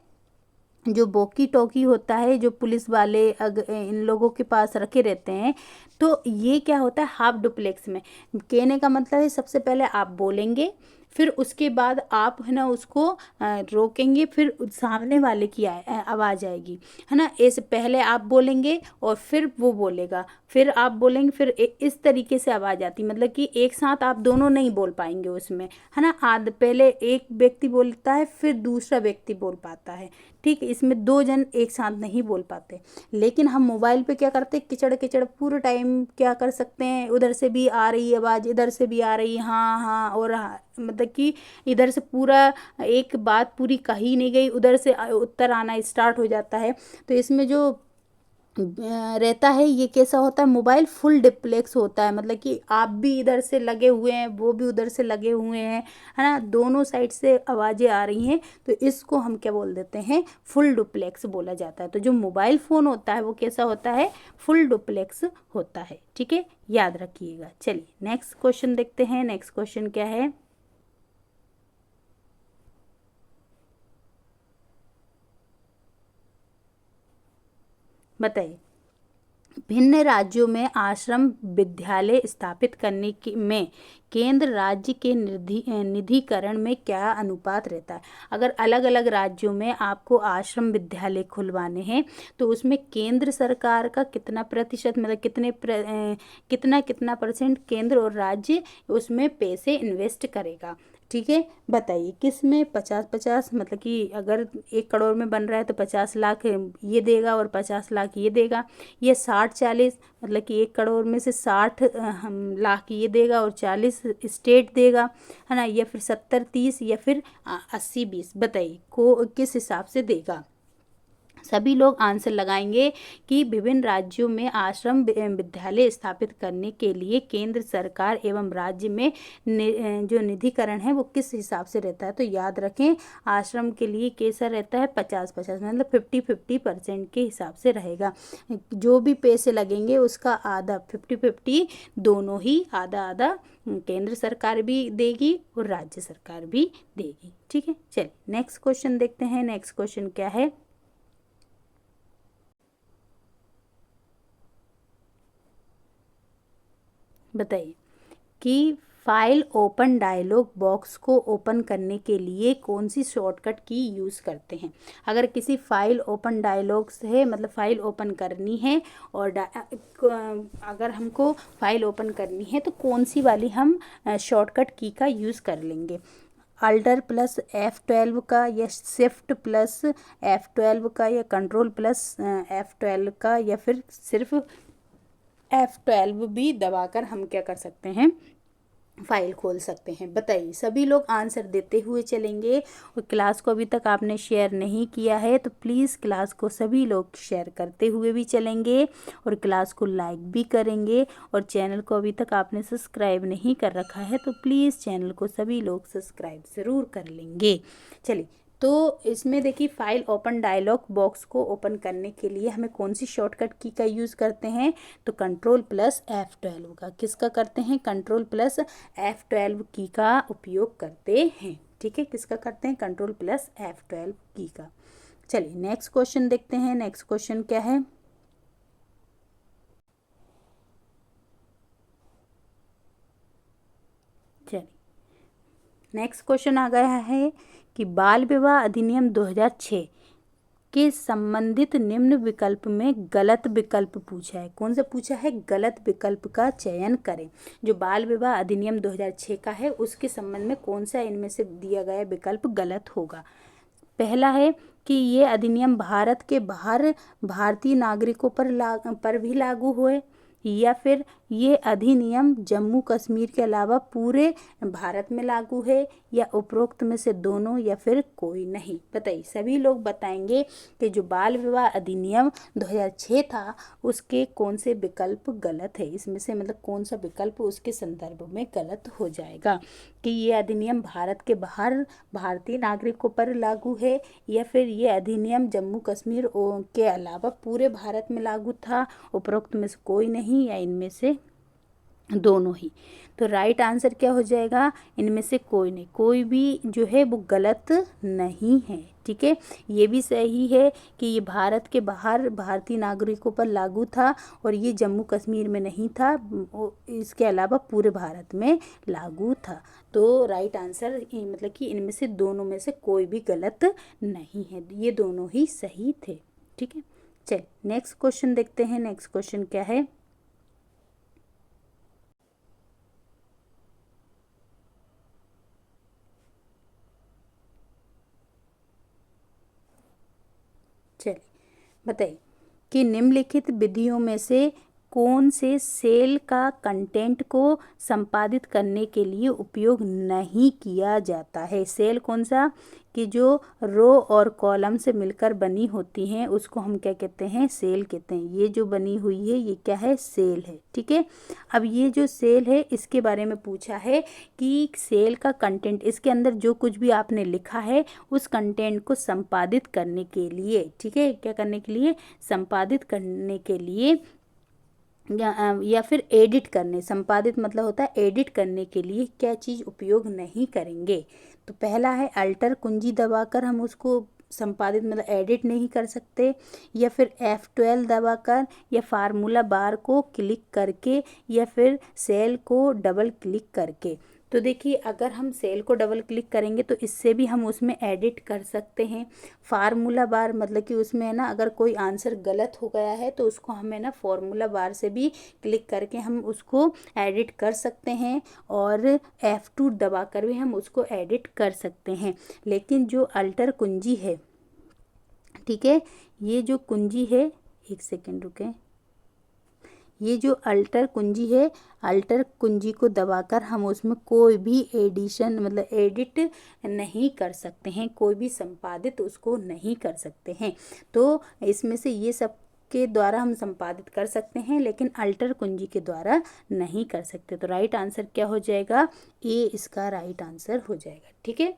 जो वॉकी टॉकी होता है, जो पुलिस वाले इन लोगों के पास रखे रहते हैं। तो ये क्या होता है हाफ डुप्लेक्स में? कहने का मतलब है, सबसे पहले आप बोलेंगे, फिर उसके बाद आप है ना उसको रोकेंगे, फिर सामने वाले की आवाज़ आएगी, है ना। ऐसे पहले आप बोलेंगे और फिर वो बोलेगा, फिर आप बोलेंगे, फिर इस तरीके से आवाज़ आती, मतलब कि एक साथ आप दोनों नहीं बोल पाएंगे उसमें, है ना। पहले एक व्यक्ति बोलता है, फिर दूसरा व्यक्ति बोल पाता है, ठीक है। इसमें दो जन एक साथ नहीं बोल पाते। लेकिन हम मोबाइल पे क्या करते हैं, किचड़ किचड़ पूरे टाइम क्या कर सकते हैं, उधर से भी आ रही आवाज़, इधर से भी आ रही, हाँ हाँ, और हाँ, मतलब कि इधर से पूरा एक बात पूरी कही नहीं गई, उधर से उत्तर आना स्टार्ट हो जाता है। तो इसमें जो रहता है, ये कैसा होता है, मोबाइल फुल डिप्लेक्स होता है, मतलब कि आप भी इधर से लगे हुए हैं, वो भी उधर से लगे हुए हैं, है ना, दोनों साइड से आवाज़ें आ रही हैं। तो इसको हम क्या बोल देते हैं? फुल डुप्लेक्स बोला जाता है। तो जो मोबाइल फ़ोन होता है वो कैसा होता है? फुल डुप्लेक्स होता है, ठीक है, याद रखिएगा। चलिए नेक्स्ट क्वेश्चन देखते हैं। नेक्स्ट क्वेश्चन क्या है? बताइए। भिन्न राज्यों में आश्रम विद्यालय स्थापित करने में केंद्र राज्य के निधिकरण में क्या अनुपात रहता है। अगर अलग अलग राज्यों में आपको आश्रम विद्यालय खुलवाने हैं तो उसमें केंद्र सरकार का कितना प्रतिशत, मतलब कितना परसेंट केंद्र और राज्य उसमें पैसे इन्वेस्ट करेगा। ठीक है, बताइए किस में 50-50, मतलब कि अगर 1 करोड़ में बन रहा है तो 50 लाख ये देगा और 50 लाख ये देगा। ये 60-40, मतलब कि 1 करोड़ में से 60 लाख ये देगा और 40 स्टेट देगा, है ना। या फिर 70-30 या फिर 80-20, बताइए को किस हिसाब से देगा। सभी लोग आंसर लगाएंगे कि विभिन्न राज्यों में आश्रम विद्यालय स्थापित करने के लिए केंद्र सरकार एवं राज्य में जो निधिकरण है वो किस हिसाब से रहता है। तो याद रखें, आश्रम के लिए कैसा रहता है, 50-50, मतलब 50-50% के हिसाब से रहेगा। जो भी पैसे लगेंगे उसका आधा, 50-50 दोनों ही, आधा आधा केंद्र सरकार भी देगी और राज्य सरकार भी देगी। ठीक है, चलिए नेक्स्ट क्वेश्चन देखते हैं। नेक्स्ट क्वेश्चन क्या है, बताइए कि फाइल ओपन डायलॉग बॉक्स को ओपन करने के लिए कौन सी शॉर्टकट की यूज़ करते हैं। अगर किसी फाइल ओपन डायलॉग से, मतलब फाइल ओपन करनी है और अगर हमको फाइल ओपन करनी है तो कौन सी वाली हम शॉर्टकट की का यूज़ कर लेंगे। अल्टर प्लस F12 का, या शिफ्ट प्लस F12 का, या कंट्रोल प्लस F12 का, या फिर सिर्फ F12 भी दबाकर हम क्या कर सकते हैं, फाइल खोल सकते हैं। बताइए, सभी लोग आंसर देते हुए चलेंगे। और क्लास को अभी तक आपने शेयर नहीं किया है तो प्लीज़ क्लास को सभी लोग शेयर करते हुए भी चलेंगे और क्लास को लाइक भी करेंगे। और चैनल को अभी तक आपने सब्सक्राइब नहीं कर रखा है तो प्लीज़ चैनल को सभी लोग सब्सक्राइब ज़रूर कर लेंगे। चलिए, तो इसमें देखिए, फाइल ओपन डायलॉग बॉक्स को ओपन करने के लिए हमें कौन सी शॉर्टकट की का यूज़ करते हैं, तो कंट्रोल प्लस F12 का। किसका करते हैं, कंट्रोल प्लस F12 की का उपयोग करते हैं। ठीक है, किसका करते हैं, कंट्रोल प्लस F12 की का। चलिए नेक्स्ट क्वेश्चन देखते हैं। नेक्स्ट क्वेश्चन क्या है, चलिए नेक्स्ट क्वेश्चन आ गया है कि बाल विवाह अधिनियम 2006 के संबंधित निम्न विकल्प में गलत विकल्प पूछा है। कौन सा पूछा है, गलत विकल्प का चयन करें। जो बाल विवाह अधिनियम 2006 का है उसके संबंध में कौन सा इनमें से दिया गया विकल्प गलत होगा। पहला है कि ये अधिनियम भारत के बाहर भारतीय नागरिकों पर भी लागू हुए, या फिर ये अधिनियम जम्मू कश्मीर के अलावा पूरे भारत में लागू है, या उपरोक्त में से दोनों, या फिर कोई नहीं। बताइए, सभी लोग बताएंगे कि जो बाल विवाह अधिनियम 2006 था उसके कौन से विकल्प गलत है। इसमें से मतलब कौन सा विकल्प उसके संदर्भ में गलत हो जाएगा कि ये अधिनियम भारत के बाहर भारतीय नागरिकों पर लागू है, या फिर ये अधिनियम जम्मू कश्मीर के अलावा पूरे भारत में लागू था, उपरोक्त में से कोई नहीं, या इनमें से दोनों ही। तो राइट आंसर क्या हो जाएगा, इनमें से कोई नहीं, कोई भी जो है वो गलत नहीं है। ठीक है, ये भी सही है कि ये भारत के बाहर भारतीय नागरिकों पर लागू था और ये जम्मू कश्मीर में नहीं था, इसके अलावा पूरे भारत में लागू था। तो राइट आंसर मतलब कि इनमें से दोनों में से कोई भी गलत नहीं है, ये दोनों ही सही थे। ठीक है, चलिए नेक्स्ट क्वेश्चन देखते हैं। नेक्स्ट क्वेश्चन क्या है, चलिए बताइए कि निम्नलिखित विधियों में से कौन से सेल का कंटेंट को संपादित करने के लिए उपयोग नहीं किया जाता है। सेल कौन सा, कि जो रो और कॉलम से मिलकर बनी होती हैं उसको हम क्या कहते हैं, सेल कहते हैं। ये जो बनी हुई है ये क्या है, सेल है। ठीक है, अब ये जो सेल है इसके बारे में पूछा है कि सेल का कंटेंट, इसके अंदर जो कुछ भी आपने लिखा है उस कंटेंट को संपादित करने के लिए, ठीक है, क्या करने के लिए, संपादित करने के लिए या फिर एडिट करने, संपादित मतलब होता है एडिट करने के लिए क्या चीज़ उपयोग नहीं करेंगे। तो पहला है अल्टर कुंजी दबाकर हम उसको संपादित मतलब एडिट नहीं कर सकते, या फिर F12 दबाकर, या फार्मूला बार को क्लिक करके, या फिर सेल को डबल क्लिक करके। तो देखिए अगर हम सेल को डबल क्लिक करेंगे तो इससे भी हम उसमें एडिट कर सकते हैं। फार्मूला बार मतलब कि उसमें है ना अगर कोई आंसर गलत हो गया है तो उसको हमें ना फार्मूला बार से भी क्लिक करके हम उसको एडिट कर सकते हैं, और F2 दबाकर भी हम उसको एडिट कर सकते हैं। लेकिन जो अल्टर कुंजी है, ठीक है, ये जो कुंजी है, एक सेकेंड रुकें, ये जो अल्टर कुंजी है, अल्टर कुंजी को दबाकर हम उसमें कोई भी एडिशन मतलब एडिट नहीं कर सकते हैं, कोई भी संपादित उसको नहीं कर सकते हैं। तो इसमें से ये सब के द्वारा हम संपादित कर सकते हैं, लेकिन अल्टर कुंजी के द्वारा नहीं कर सकते। तो राइट आंसर क्या हो जाएगा? ए इसका राइट आंसर हो जाएगा। ठीक है,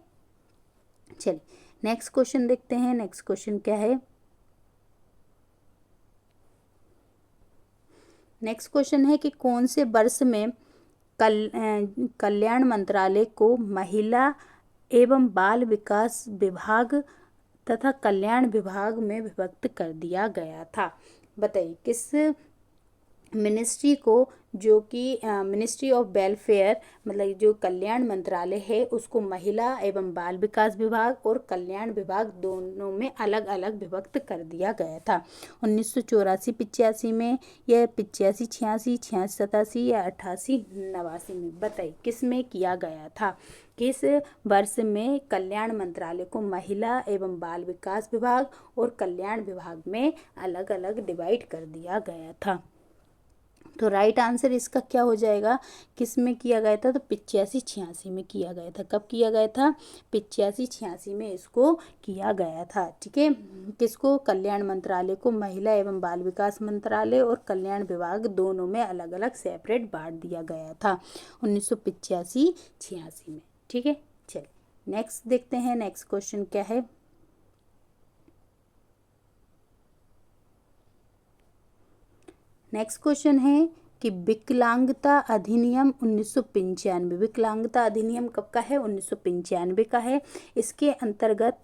चलिए नेक्स्ट क्वेश्चन देखते हैं। नेक्स्ट क्वेश्चन क्या है? नेक्स्ट क्वेश्चन है कि कौन से वर्ष में कल्याण मंत्रालय को महिला एवं बाल विकास विभाग तथा कल्याण विभाग में विभक्त कर दिया गया था? बताइए किस मिनिस्ट्री को, जो कि मिनिस्ट्री ऑफ वेलफेयर मतलब जो कल्याण मंत्रालय है उसको महिला एवं बाल विकास विभाग और कल्याण विभाग दोनों में अलग अलग विभक्त कर दिया गया था? 1984-85 में, या 85-86, 86-87, या 88-89 में? बताइए किस में किया गया था? किस वर्ष में कल्याण मंत्रालय को महिला एवं बाल विकास विभाग और कल्याण विभाग में अलग अलग डिवाइड कर दिया गया था? तो राइट आंसर इसका क्या हो जाएगा? किस में किया गया था? तो 85-86 में किया गया था। कब किया गया था? 85-86 में इसको किया गया था। ठीक है, किसको? कल्याण मंत्रालय को महिला एवं बाल विकास मंत्रालय और कल्याण विभाग दोनों में अलग अलग सेपरेट बांट दिया गया था 1985-86 में। ठीक है, चलिए नेक्स्ट देखते हैं। नेक्स्ट क्वेश्चन क्या है? नेक्स्ट क्वेश्चन है कि विकलांगता अधिनियम 1995, विकलांगता अधिनियम कब का है? 1995 का है। इसके अंतर्गत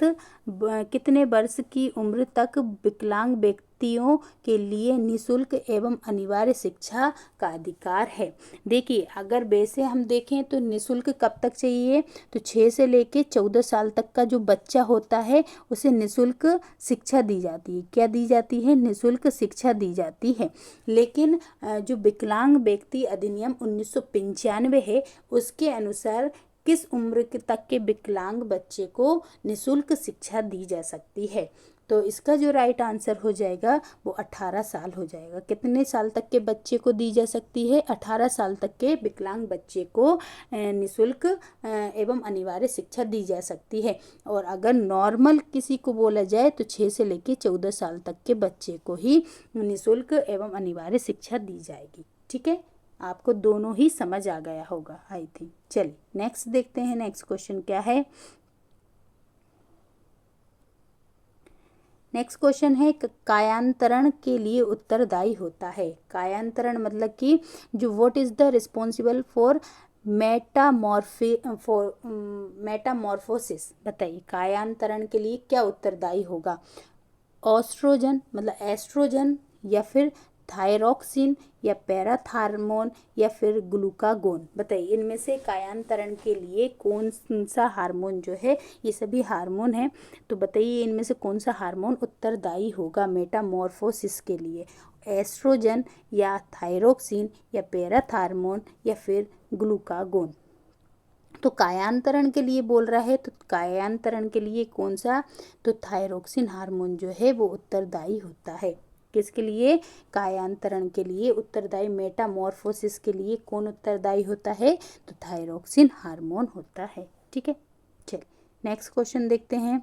कितने वर्ष की उम्र तक विकलांग व्यक्तियों के लिए निःशुल्क एवं अनिवार्य शिक्षा का अधिकार है? देखिए अगर वैसे हम देखें तो निःशुल्क कब तक चाहिए? तो 6 से लेके 14 साल तक का जो बच्चा होता है उसे निःशुल्क शिक्षा दी जाती है। क्या दी जाती है? निःशुल्क शिक्षा दी जाती है। लेकिन जो विकलांग व्यक्ति अधिनियम 1995 है उसके अनुसार किस उम्र तक के विकलांग बच्चे को निःशुल्क शिक्षा दी जा सकती है? तो इसका जो राइट आंसर हो जाएगा वो 18 साल हो जाएगा। कितने साल तक के बच्चे को दी जा सकती है? 18 साल तक के विकलांग बच्चे को निःशुल्क एवं अनिवार्य शिक्षा दी जा सकती है। और अगर नॉर्मल किसी को बोला जाए तो 6 से लेकर 14 साल तक के बच्चे को ही निःशुल्क एवं अनिवार्य शिक्षा दी जाएगी। ठीक है, आपको दोनों ही समझ आ गया होगा आई थिंक। चलिए नेक्स्ट देखते हैं। नेक्स्ट क्वेश्चन क्या है? नेक्स्ट क्वेश्चन है कायांतरण के लिए उत्तरदायी होता है? कायांतरण मतलब कि जो what is the responsible for Metamorphosis? बताइए कायांतरण के लिए क्या उत्तरदायी होगा? ऑस्ट्रोजन मतलब एस्ट्रोजन, या फिर थायरॉक्सिन, या पैराथार्मोन, या फिर ग्लूकागोन? बताइए इनमें से कायांतरण के लिए कौन सा हार्मोन जो है, ये सभी हार्मोन हैं, तो बताइए इनमें से कौन सा हार्मोन उत्तरदायी होगा मेटामॉर्फोसिस के लिए? एस्ट्रोजन, या थायरॉक्सिन, या पैराथार्मोन, या फिर ग्लूकागोन? तो कायांतरण के लिए बोल रहा है तो कायांतरण के लिए कौन सा? तो थायरॉक्सिन हार्मोन जो है वो उत्तरदायी होता है। किसके लिए? कायांतरण के लिए उत्तरदायी, मेटामॉर्फोसिस के लिए कौन उत्तरदायी होता है? तो थायरॉक्सिन हार्मोन होता है। ठीक है, चलिए नेक्स्ट क्वेश्चन देखते हैं।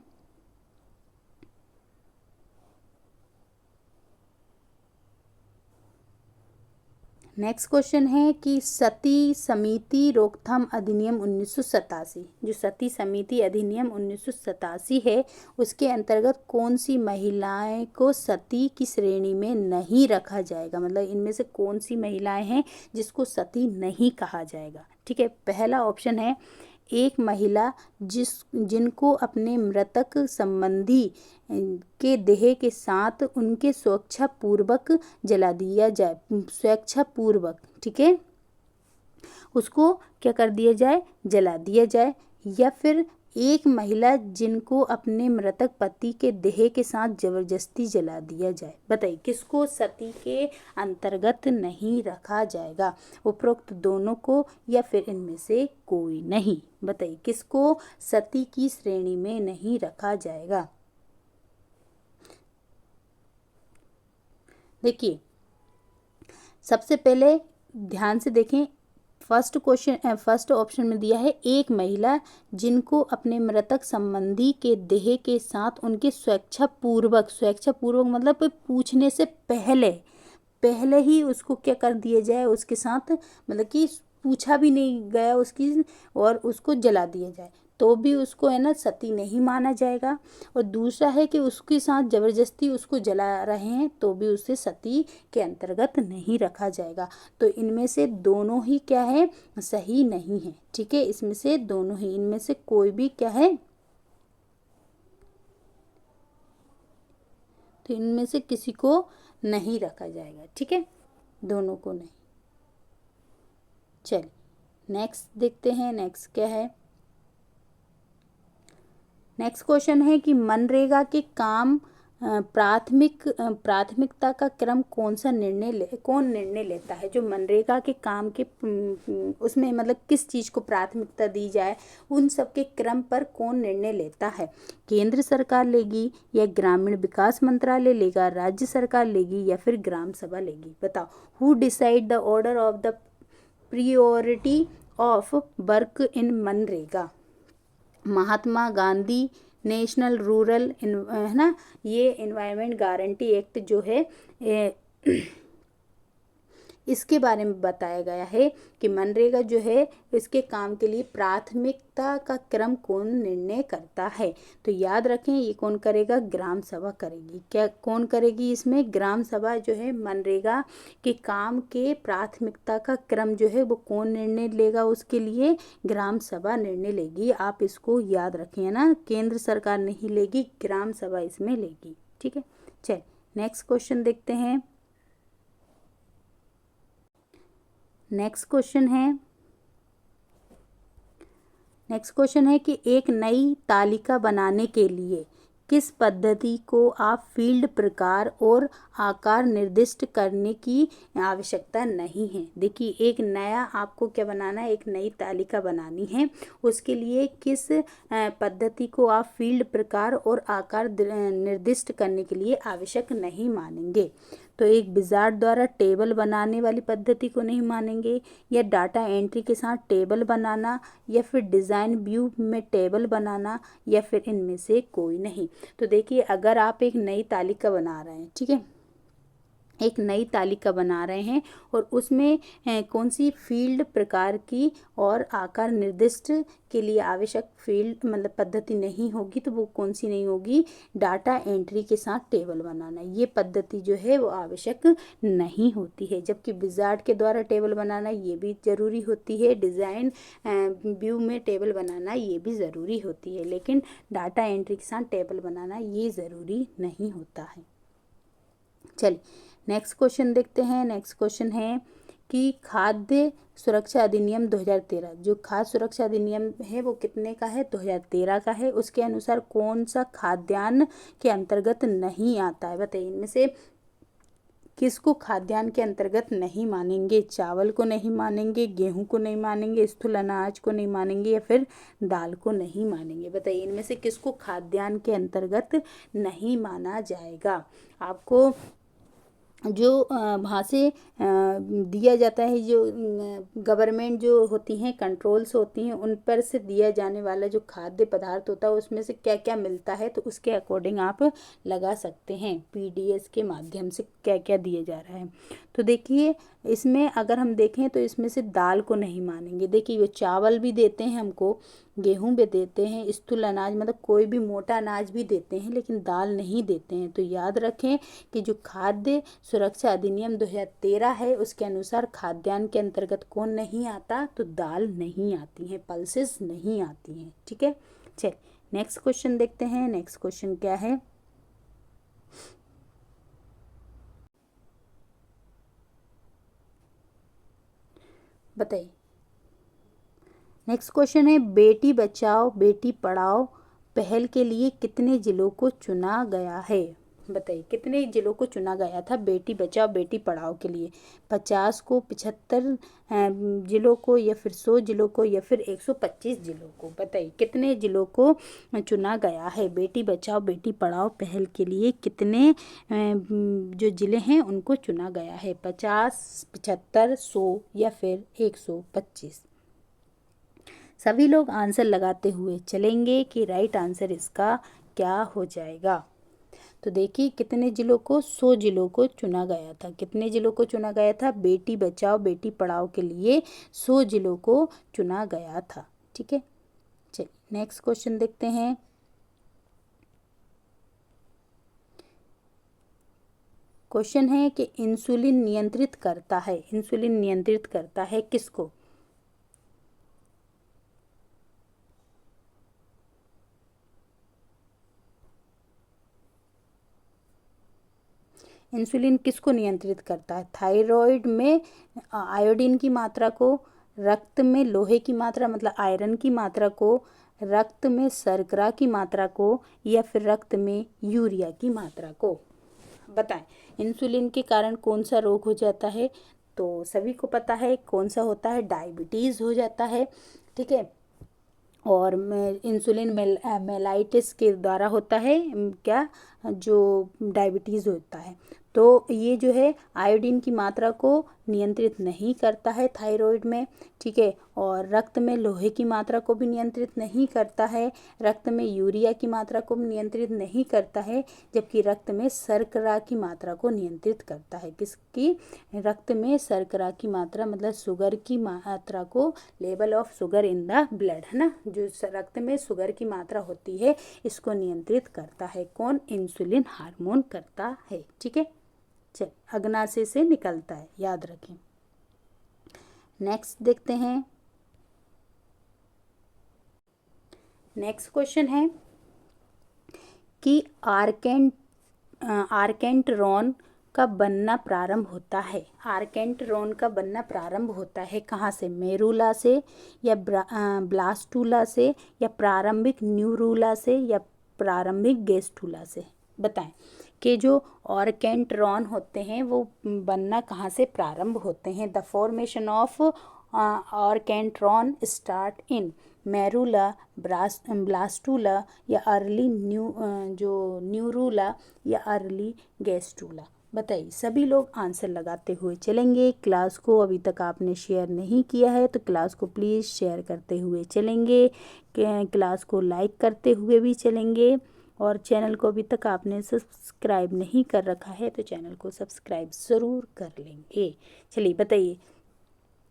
नेक्स्ट क्वेश्चन है कि सती समिति रोकथाम अधिनियम 1987, जो सती समिति अधिनियम 1987 है उसके अंतर्गत कौन सी महिलाएं को सती की श्रेणी में नहीं रखा जाएगा? मतलब इनमें से कौन सी महिलाएं हैं जिसको सती नहीं कहा जाएगा? ठीक है, पहला ऑप्शन है एक महिला जिनको अपने मृतक संबंधी के देह के साथ उनके स्वेच्छापूर्वक जला दिया जाए, स्वेच्छापूर्वक, ठीक है, उसको क्या कर दिया जाए, जला दिया जाए। या फिर एक महिला जिनको अपने मृतक पति के देह के साथ जबरदस्ती जला दिया जाए। बताइए किसको सती के अंतर्गत नहीं रखा जाएगा, उपरोक्त दोनों को या फिर इनमें से कोई नहीं। बताइए किसको सती की श्रेणी में नहीं रखा जाएगा। देखिए सबसे पहले ध्यान से देखें, फर्स्ट ऑप्शन में दिया है एक महिला जिनको अपने मृतक संबंधी के देह के साथ उनके स्वेच्छापूर्वक मतलब पूछने से पहले ही उसको क्या कर दिया जाए, उसके साथ मतलब कि पूछा भी नहीं गया उसकी और उसको जला दिया जाए, तो भी उसको है ना सती नहीं माना जाएगा। और दूसरा है कि उसके साथ जबरदस्ती उसको जला रहे हैं तो भी उसे सती के अंतर्गत नहीं रखा जाएगा। तो इनमें से दोनों ही क्या है, सही नहीं है, ठीक है, इसमें से दोनों ही, इनमें से कोई भी क्या है, तो इनमें से किसी को नहीं रखा जाएगा, ठीक है, दोनों को नहीं। चलिए नेक्स्ट देखते हैं, नेक्स्ट क्या है। नेक्स्ट क्वेश्चन है कि मनरेगा के काम प्राथमिकता का क्रम कौन निर्णय लेता है। जो मनरेगा के काम के उसमें मतलब किस चीज़ को प्राथमिकता दी जाए, उन सब के क्रम पर कौन निर्णय लेता है। केंद्र सरकार लेगी या ग्रामीण विकास मंत्रालय लेगा, राज्य सरकार लेगी या फिर ग्राम सभा लेगी। बताओ who decide the order of the priority of work in MNREGA. Mahatma Gandhi national rural है ना, ये एनवायरनमेंट गारंटी एक्ट जो है इसके बारे में बताया गया है कि मनरेगा जो है इसके काम के लिए प्राथमिकता का क्रम कौन निर्णय करता है। तो याद रखें ये कौन करेगा, ग्राम सभा करेगी। क्या कौन करेगी इसमें, ग्राम सभा जो है मनरेगा के काम के प्राथमिकता का क्रम जो है वो कौन निर्णय लेगा, उसके लिए ग्राम सभा निर्णय लेगी। आप इसको याद रखें ना, केंद्र सरकार नहीं लेगी, ग्राम सभा इसमें लेगी, ठीक है। चलिए नेक्स्ट क्वेश्चन देखते हैं। नेक्स्ट क्वेश्चन है कि एक नई तालिका बनाने के लिए किस पद्धति को आप फील्ड प्रकार और आकार निर्दिष्ट करने की आवश्यकता नहीं है। देखिए एक नया आपको क्या बनाना है, एक नई तालिका बनानी है, उसके लिए किस पद्धति को आप फील्ड प्रकार और आकार निर्दिष्ट करने के लिए आवश्यक नहीं मानेंगे। तो एक विजार्ड द्वारा टेबल बनाने वाली पद्धति को नहीं मानेंगे, या डाटा एंट्री के साथ टेबल बनाना, या फिर डिज़ाइन व्यू में टेबल बनाना, या फिर इनमें से कोई नहीं। तो देखिए अगर आप एक नई तालिका बना रहे हैं, ठीक है, एक नई तालिका बना रहे हैं और उसमें कौन सी फील्ड प्रकार की और आकार निर्दिष्ट के लिए आवश्यक फील्ड मतलब पद्धति नहीं होगी, तो वो कौन सी नहीं होगी, डाटा एंट्री के साथ टेबल बनाना, ये पद्धति जो है वो आवश्यक नहीं होती है। जबकि विजार्ड के द्वारा टेबल बनाना ये भी ज़रूरी होती है, डिज़ाइन व्यू में टेबल बनाना ये भी ज़रूरी होती है, लेकिन डाटा एंट्री के साथ टेबल बनाना ये ज़रूरी नहीं होता है। चलिए नेक्स्ट क्वेश्चन देखते हैं। नेक्स्ट क्वेश्चन है कि खाद्य सुरक्षा अधिनियम 2013, जो खाद्य सुरक्षा अधिनियम है वो कितने का है, 2013 का है। उसके अनुसार कौन सा खाद्यान्न के अंतर्गत नहीं आता है। बताइए इनमें से किसको खाद्यान्न के अंतर्गत नहीं मानेंगे, चावल को नहीं मानेंगे, गेहूं को नहीं मानेंगे, स्थूल अनाज को नहीं मानेंगे, या फिर दाल को नहीं मानेंगे। बताइए इनमें से किसको खाद्यान्न के अंतर्गत नहीं माना जाएगा। आपको जो वहाँ से दिया जाता है, जो गवर्नमेंट जो होती हैं कंट्रोल्स होती हैं, उन पर से दिया जाने वाला जो खाद्य पदार्थ होता है उसमें से क्या क्या मिलता है, तो उसके अकॉर्डिंग आप लगा सकते हैं पीडीएस के माध्यम से क्या क्या दिया जा रहा है। तो देखिए इसमें अगर हम देखें तो इसमें से दाल को नहीं मानेंगे। देखिए ये चावल भी देते हैं हमको, गेहूं भी देते हैं, स्थूल अनाज मतलब कोई भी मोटा अनाज भी देते हैं, लेकिन दाल नहीं देते हैं। तो याद रखें कि जो खाद्य सुरक्षा अधिनियम 2013 है उसके अनुसार खाद्यान्न के अंतर्गत कौन नहीं आता, तो दाल नहीं आती है, पल्सेस नहीं आती हैं। ठीक है, चल नेक्स्ट क्वेश्चन देखते हैं। नेक्स्ट क्वेश्चन क्या है, बताइए। नेक्स्ट क्वेश्चन है, बेटी बचाओ बेटी पढ़ाओ पहल के लिए कितने जिलों को चुना गया है। बताइए कितने जिलों को चुना गया था बेटी बचाओ बेटी पढ़ाओ के लिए। 50 को, 75 जिलों को, या फिर 100 जिलों को, या फिर 125 जिलों को। बताइए कितने जिलों को चुना गया है बेटी बचाओ बेटी पढ़ाओ पहल के लिए, कितने जो जिले हैं उनको चुना गया है। 50, 75, 100 या फिर 125। सभी लोग आंसर लगाते हुए चलेंगे कि राइट आंसर इसका क्या हो जाएगा। तो देखिए कितने जिलों को, 100 जिलों को चुना गया था। कितने जिलों को चुना गया था, बेटी बचाओ बेटी पढ़ाओ के लिए 100 जिलों को चुना गया था। ठीक है, चलिए नेक्स्ट क्वेश्चन देखते हैं। क्वेश्चन है कि इंसुलिन नियंत्रित करता है, इंसुलिन नियंत्रित करता है किसको। इंसुलिन किसको नियंत्रित करता है, थायराइड में आयोडीन की मात्रा को, रक्त में लोहे की मात्रा मतलब आयरन की मात्रा को, रक्त में शर्करा की मात्रा को, या फिर रक्त में यूरिया की मात्रा को। बताएं इंसुलिन के कारण कौन सा रोग हो जाता है। तो सभी को पता है कौन सा होता है, डायबिटीज़ हो जाता है। ठीक है, और इंसुलिन मेलाइटिस के द्वारा होता है क्या, जो डायबिटीज़ होता है। तो ये जो है आयोडीन की मात्रा को नियंत्रित नहीं करता है थायराइड में। ठीक है, और रक्त में लोहे की मात्रा को भी नियंत्रित नहीं करता है, रक्त में यूरिया की मात्रा को भी नियंत्रित नहीं करता है, जबकि रक्त में शर्करा की मात्रा को नियंत्रित करता है। किसकी, रक्त में शर्करा की मात्रा मतलब शुगर की मात्रा को, level of sugar in the blood है ना, जो रक्त में शुगर की मात्रा होती है इसको नियंत्रित करता है कौन, इंसुलिन हार्मोन करता है। ठीक है, चल अग्नाशय से निकलता है, याद रखें। नेक्स्ट देखते हैं। नेक्स्ट क्वेश्चन है कि आर्केंटरॉन का बनना प्रारंभ होता है। आर्केंटरॉन का बनना प्रारंभ होता है कहाँ से, मेरुला से, या ब्लास्टूला से, या प्रारंभिक न्यूरूला से, या प्रारंभिक गेस्टूला से। बताएं कि जो ऑर्केंट्रॉन होते हैं वो बनना कहाँ से प्रारंभ होते हैं। The formation of archenteron start in morula, blastula, या अर्ली न्यूरूला, या अर्ली गेस्टूला। बताइए सभी लोग आंसर लगाते हुए चलेंगे। क्लास को अभी तक आपने शेयर नहीं किया है तो क्लास को प्लीज़ शेयर करते हुए चलेंगे, क्लास को लाइक करते हुए भी चलेंगे, और चैनल को अभी तक आपने सब्सक्राइब नहीं कर रखा है तो चैनल को सब्सक्राइब ज़रूर कर लेंगे। चलिए बताइए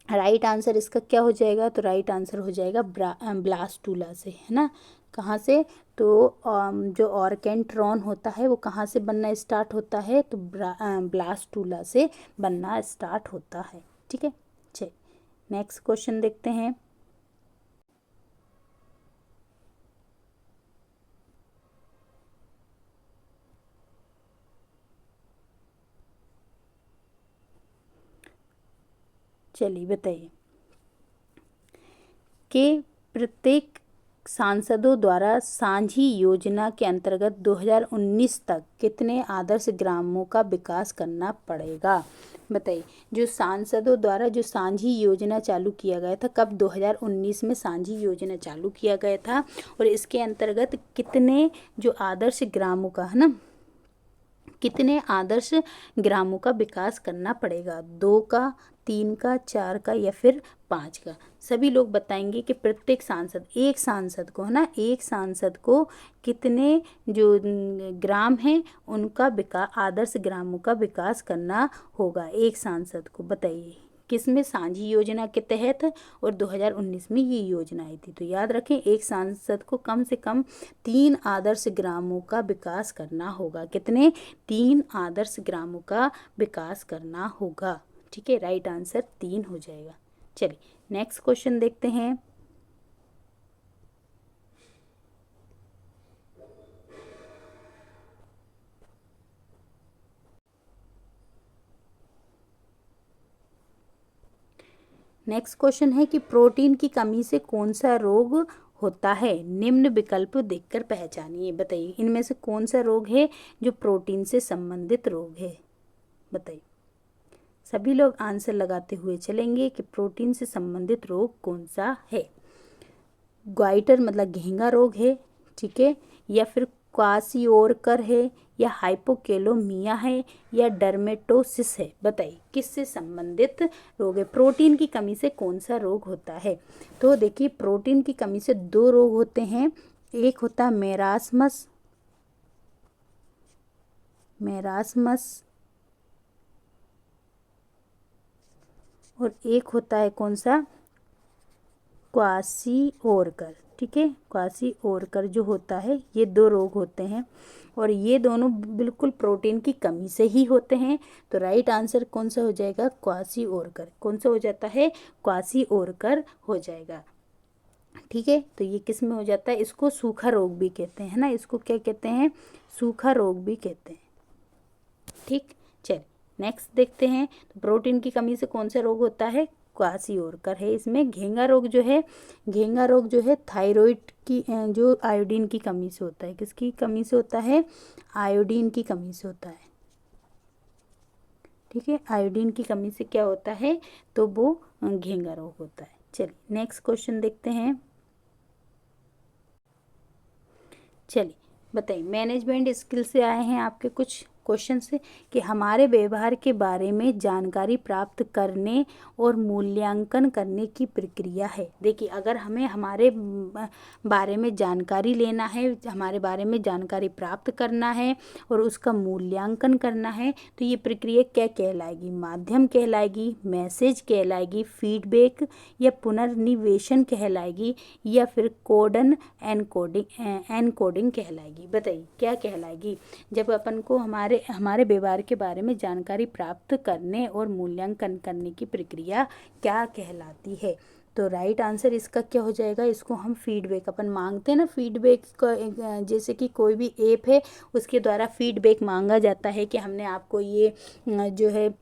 राइट आंसर इसका क्या हो जाएगा। तो राइट आंसर हो जाएगा ब्लास्टूला से, है ना। कहाँ से, तो जो ऑर्केंट्रॉन होता है वो कहाँ से बनना स्टार्ट होता है, तो ब्लास्टूला से बनना स्टार्ट होता है। ठीक है, चलिए नेक्स्ट क्वेश्चन देखते हैं। चलिए बताइए कि प्रत्येक सांसदों द्वारा सांझी योजना के अंतर्गत 2019 तक कितने आदर्श ग्रामों का विकास करना पड़ेगा। बताइए जो सांसदों द्वारा जो सांझी योजना चालू किया गया था, कब 2019 में सांझी योजना चालू किया गया था, और इसके अंतर्गत कितने जो आदर्श ग्रामों का, है ना, कितने आदर्श ग्रामों का विकास करना पड़ेगा, 2 का, 3 का, 4 का, या फिर 5 का। सभी लोग बताएंगे कि प्रत्येक सांसद, एक सांसद को, है ना, एक सांसद को कितने जो ग्राम हैं उनका विकास, आदर्श ग्रामों का विकास करना होगा एक सांसद को। बताइए किस में, सांझी योजना के तहत, और 2019 में ये योजना आई थी। तो याद रखें, एक सांसद को कम से कम 3 आदर्श ग्रामों का विकास करना होगा। कितने? 3 आदर्श ग्रामों का विकास करना होगा। ठीक है, राइट आंसर 3 हो जाएगा। चलिए नेक्स्ट क्वेश्चन देखते हैं। नेक्स्ट क्वेश्चन है कि प्रोटीन की कमी से कौन सा रोग होता है? निम्न विकल्प देखकर पहचानिए। बताइए इनमें से कौन सा रोग है जो प्रोटीन से संबंधित रोग है? बताइए। सभी लोग आंसर लगाते हुए चलेंगे कि प्रोटीन से संबंधित रोग कौन सा है। ग्वाइटर मतलब घेंगा रोग है, ठीक है, या फिर क्वासियोरकर है, या हाइपोकेलोमिया है, या डर्मेटोसिस है। बताइए किससे संबंधित रोग है? प्रोटीन की कमी से कौन सा रोग होता है? तो देखिए प्रोटीन की कमी से 2 रोग होते हैं। एक होता है मेरास्मस और एक होता है कौन सा? क्वासियोरकर। ठीक है, क्वासियोरकर जो होता है, ये 2 रोग होते हैं और ये दोनों बिल्कुल प्रोटीन की कमी से ही होते हैं। तो राइट आंसर कौन सा हो जाएगा? क्वासियोरकर। कौन सा हो जाता है? क्वासियोरकर हो जाएगा। ठीक है, तो ये किस में हो जाता है? इसको सूखा रोग भी कहते हैं ना, इसको क्या कहते हैं? सूखा रोग भी कहते हैं। ठीक, चलिए नेक्स्ट देखते हैं। तो प्रोटीन की कमी से कौन सा रोग होता है? क्वासियोरकर है। इसमें घेंगा रोग जो है थायराइड की जो आयोडीन की कमी से होता है। किसकी कमी से होता है? आयोडीन की कमी से होता है। ठीक है, आयोडीन की कमी से क्या होता है? तो वो घेंगा रोग होता है। चलिए नेक्स्ट क्वेश्चन देखते हैं। चलिए बताइए, मैनेजमेंट स्किल से आए हैं आपके कुछ क्वेश्चन से कि हमारे व्यवहार के बारे में जानकारी प्राप्त करने और मूल्यांकन करने की प्रक्रिया है। देखिए अगर हमें हमारे बारे में जानकारी लेना है, हमारे बारे में जानकारी प्राप्त करना है और उसका मूल्यांकन करना है, तो ये प्रक्रिया क्या कहलाएगी? माध्यम कहलाएगी, मैसेज कहलाएगी, फीडबैक या पुनर्निवेशन कहलाएगी, या फिर कोडन एनकोडिंग कहलाएगी? बताइए क्या कहलाएगी? जब अपन को हमारे व्यवहार के बारे में जानकारी प्राप्त करने और मूल्यांकन करने की प्रक्रिया क्या कहलाती है? तो राइट आंसर इसका क्या हो जाएगा? इसको हम फीडबैक, अपन मांगते हैं ना फीडबैक का, जैसे कि कोई भी ऐप है उसके द्वारा फीडबैक मांगा जाता है कि हमने आपको ये जो है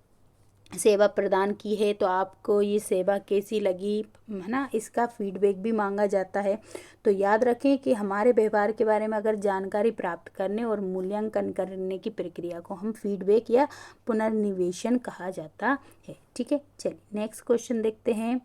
सेवा प्रदान की है, तो आपको ये सेवा कैसी लगी, है ना, इसका फीडबैक भी मांगा जाता है। तो याद रखें कि हमारे व्यवहार के बारे में अगर जानकारी प्राप्त करने और मूल्यांकन करने की प्रक्रिया को हम फीडबैक या पुनर्निवेशन कहा जाता है। ठीक है, चलिए नेक्स्ट क्वेश्चन देखते हैं।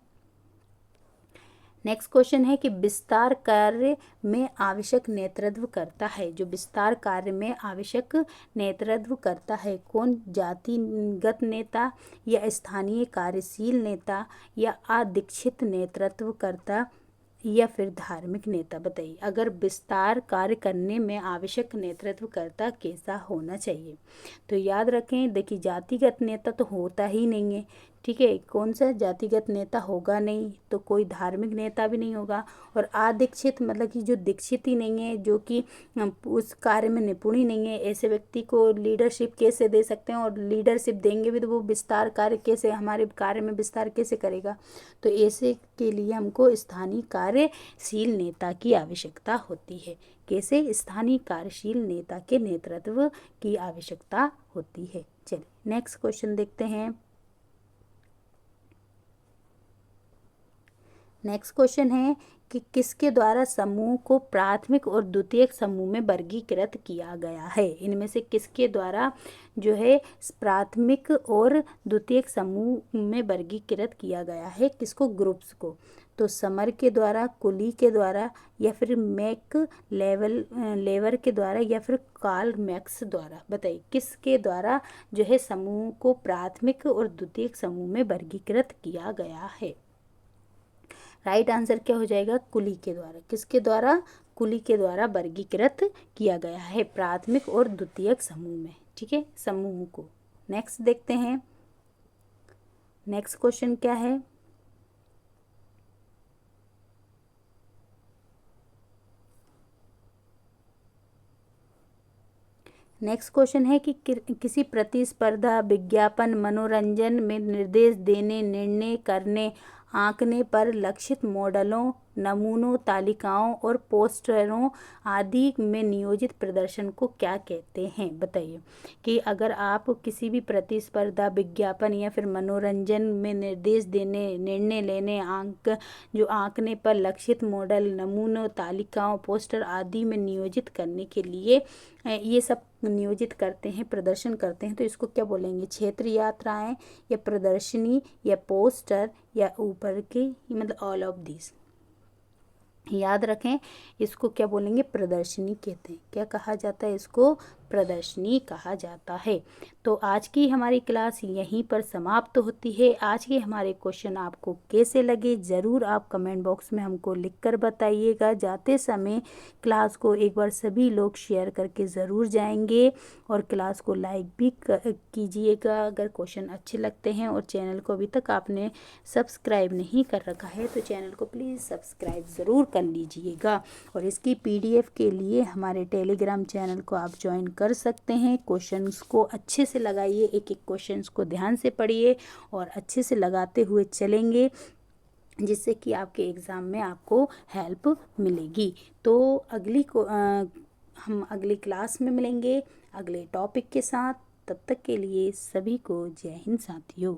नेक्स्ट क्वेश्चन है कि विस्तार कार्य में आवश्यक नेतृत्व करता है। जो विस्तार कार्य में आवश्यक नेतृत्व करता है कौन? जातिगत नेता, या स्थानीय कार्यशील नेता, या अदीक्षित नेतृत्व करता, या फिर धार्मिक नेता? बताइए अगर विस्तार कार्य करने में आवश्यक नेतृत्व करता कैसा होना चाहिए? तो याद रखें, देखिए जातिगत नेता तो होता ही नहीं है। ठीक है, कौन सा जातिगत नेता होगा नहीं, तो कोई धार्मिक नेता भी नहीं होगा। और अदीक्षित मतलब कि जो दीक्षित ही नहीं है, जो कि उस कार्य में निपुण ही नहीं है, ऐसे व्यक्ति को लीडरशिप कैसे दे सकते हैं? और लीडरशिप देंगे भी तो वो विस्तार कार्य कैसे, हमारे कार्य में विस्तार कैसे करेगा? तो ऐसे के लिए हमको स्थानीय कार्यशील नेता की आवश्यकता होती है। कैसे? स्थानीय कार्यशील नेता के नेतृत्व की आवश्यकता होती है। चलिए नेक्स्ट क्वेश्चन देखते हैं। नेक्स्ट क्वेश्चन है कि किसके द्वारा समूह को प्राथमिक और द्वितीयक समूह में वर्गीकृत किया गया है? इनमें से किसके द्वारा जो है प्राथमिक और द्वितीयक समूह में वर्गीकृत किया गया है? किसको? ग्रुप्स को। तो समर के द्वारा, कुली के द्वारा, या फिर लेवर के द्वारा, या फिर कार्ल मैक्स द्वारा? बताइए किसके द्वारा जो है समूह को प्राथमिक और द्वितीयक समूह में वर्गीकृत किया गया है? राइट आंसर क्या हो जाएगा? कुली के द्वारा। किसके द्वारा? कुली के द्वारा वर्गीकृत किया गया है प्राथमिक और द्वितीयक समूह में। ठीक है, समूह को। नेक्स्ट देखते हैं। नेक्स्ट क्वेश्चन क्या है? नेक्स्ट क्वेश्चन है कि किसी प्रतिस्पर्धा, विज्ञापन, मनोरंजन में निर्देश देने, निर्णय करने, आंकने पर लक्षित मॉडलों, नमूनों, तालिकाओं और पोस्टरों आदि में नियोजित प्रदर्शन को क्या कहते हैं? बताइए कि अगर आप किसी भी प्रतिस्पर्धा, विज्ञापन या फिर मनोरंजन में निर्देश देने, निर्णय लेने, आंकने पर लक्षित मॉडल, नमूनों, तालिकाओं, पोस्टर आदि में नियोजित करने के लिए ये सब नियोजित करते हैं, प्रदर्शन करते हैं, तो इसको क्या बोलेंगे? क्षेत्र यात्राएं या प्रदर्शनी या पोस्टर या ऊपर के, मतलब ऑल ऑफ दिस। याद रखें, इसको क्या बोलेंगे? प्रदर्शनी कहते हैं। क्या कहा जाता है इसको? प्रदर्शनी कहा जाता है। तो आज की हमारी क्लास यहीं पर समाप्त होती है। आज के हमारे क्वेश्चन आपको कैसे लगे ज़रूर आप कमेंट बॉक्स में हमको लिखकर बताइएगा। जाते समय क्लास को एक बार सभी लोग शेयर करके ज़रूर जाएंगे और क्लास को लाइक भी कीजिएगा अगर क्वेश्चन अच्छे लगते हैं। और चैनल को अभी तक आपने सब्सक्राइब नहीं कर रखा है तो चैनल को प्लीज़ सब्सक्राइब ज़रूर कर लीजिएगा। और इसकी PDF के लिए हमारे टेलीग्राम चैनल को आप ज्वाइन कर सकते हैं। क्वेश्चंस को अच्छे से लगाइए, एक एक क्वेश्चंस को ध्यान से पढ़िए और अच्छे से लगाते हुए चलेंगे, जिससे कि आपके एग्ज़ाम में आपको हेल्प मिलेगी। तो हम अगली क्लास में मिलेंगे अगले टॉपिक के साथ। तब तक के लिए सभी को जय हिंद साथियों।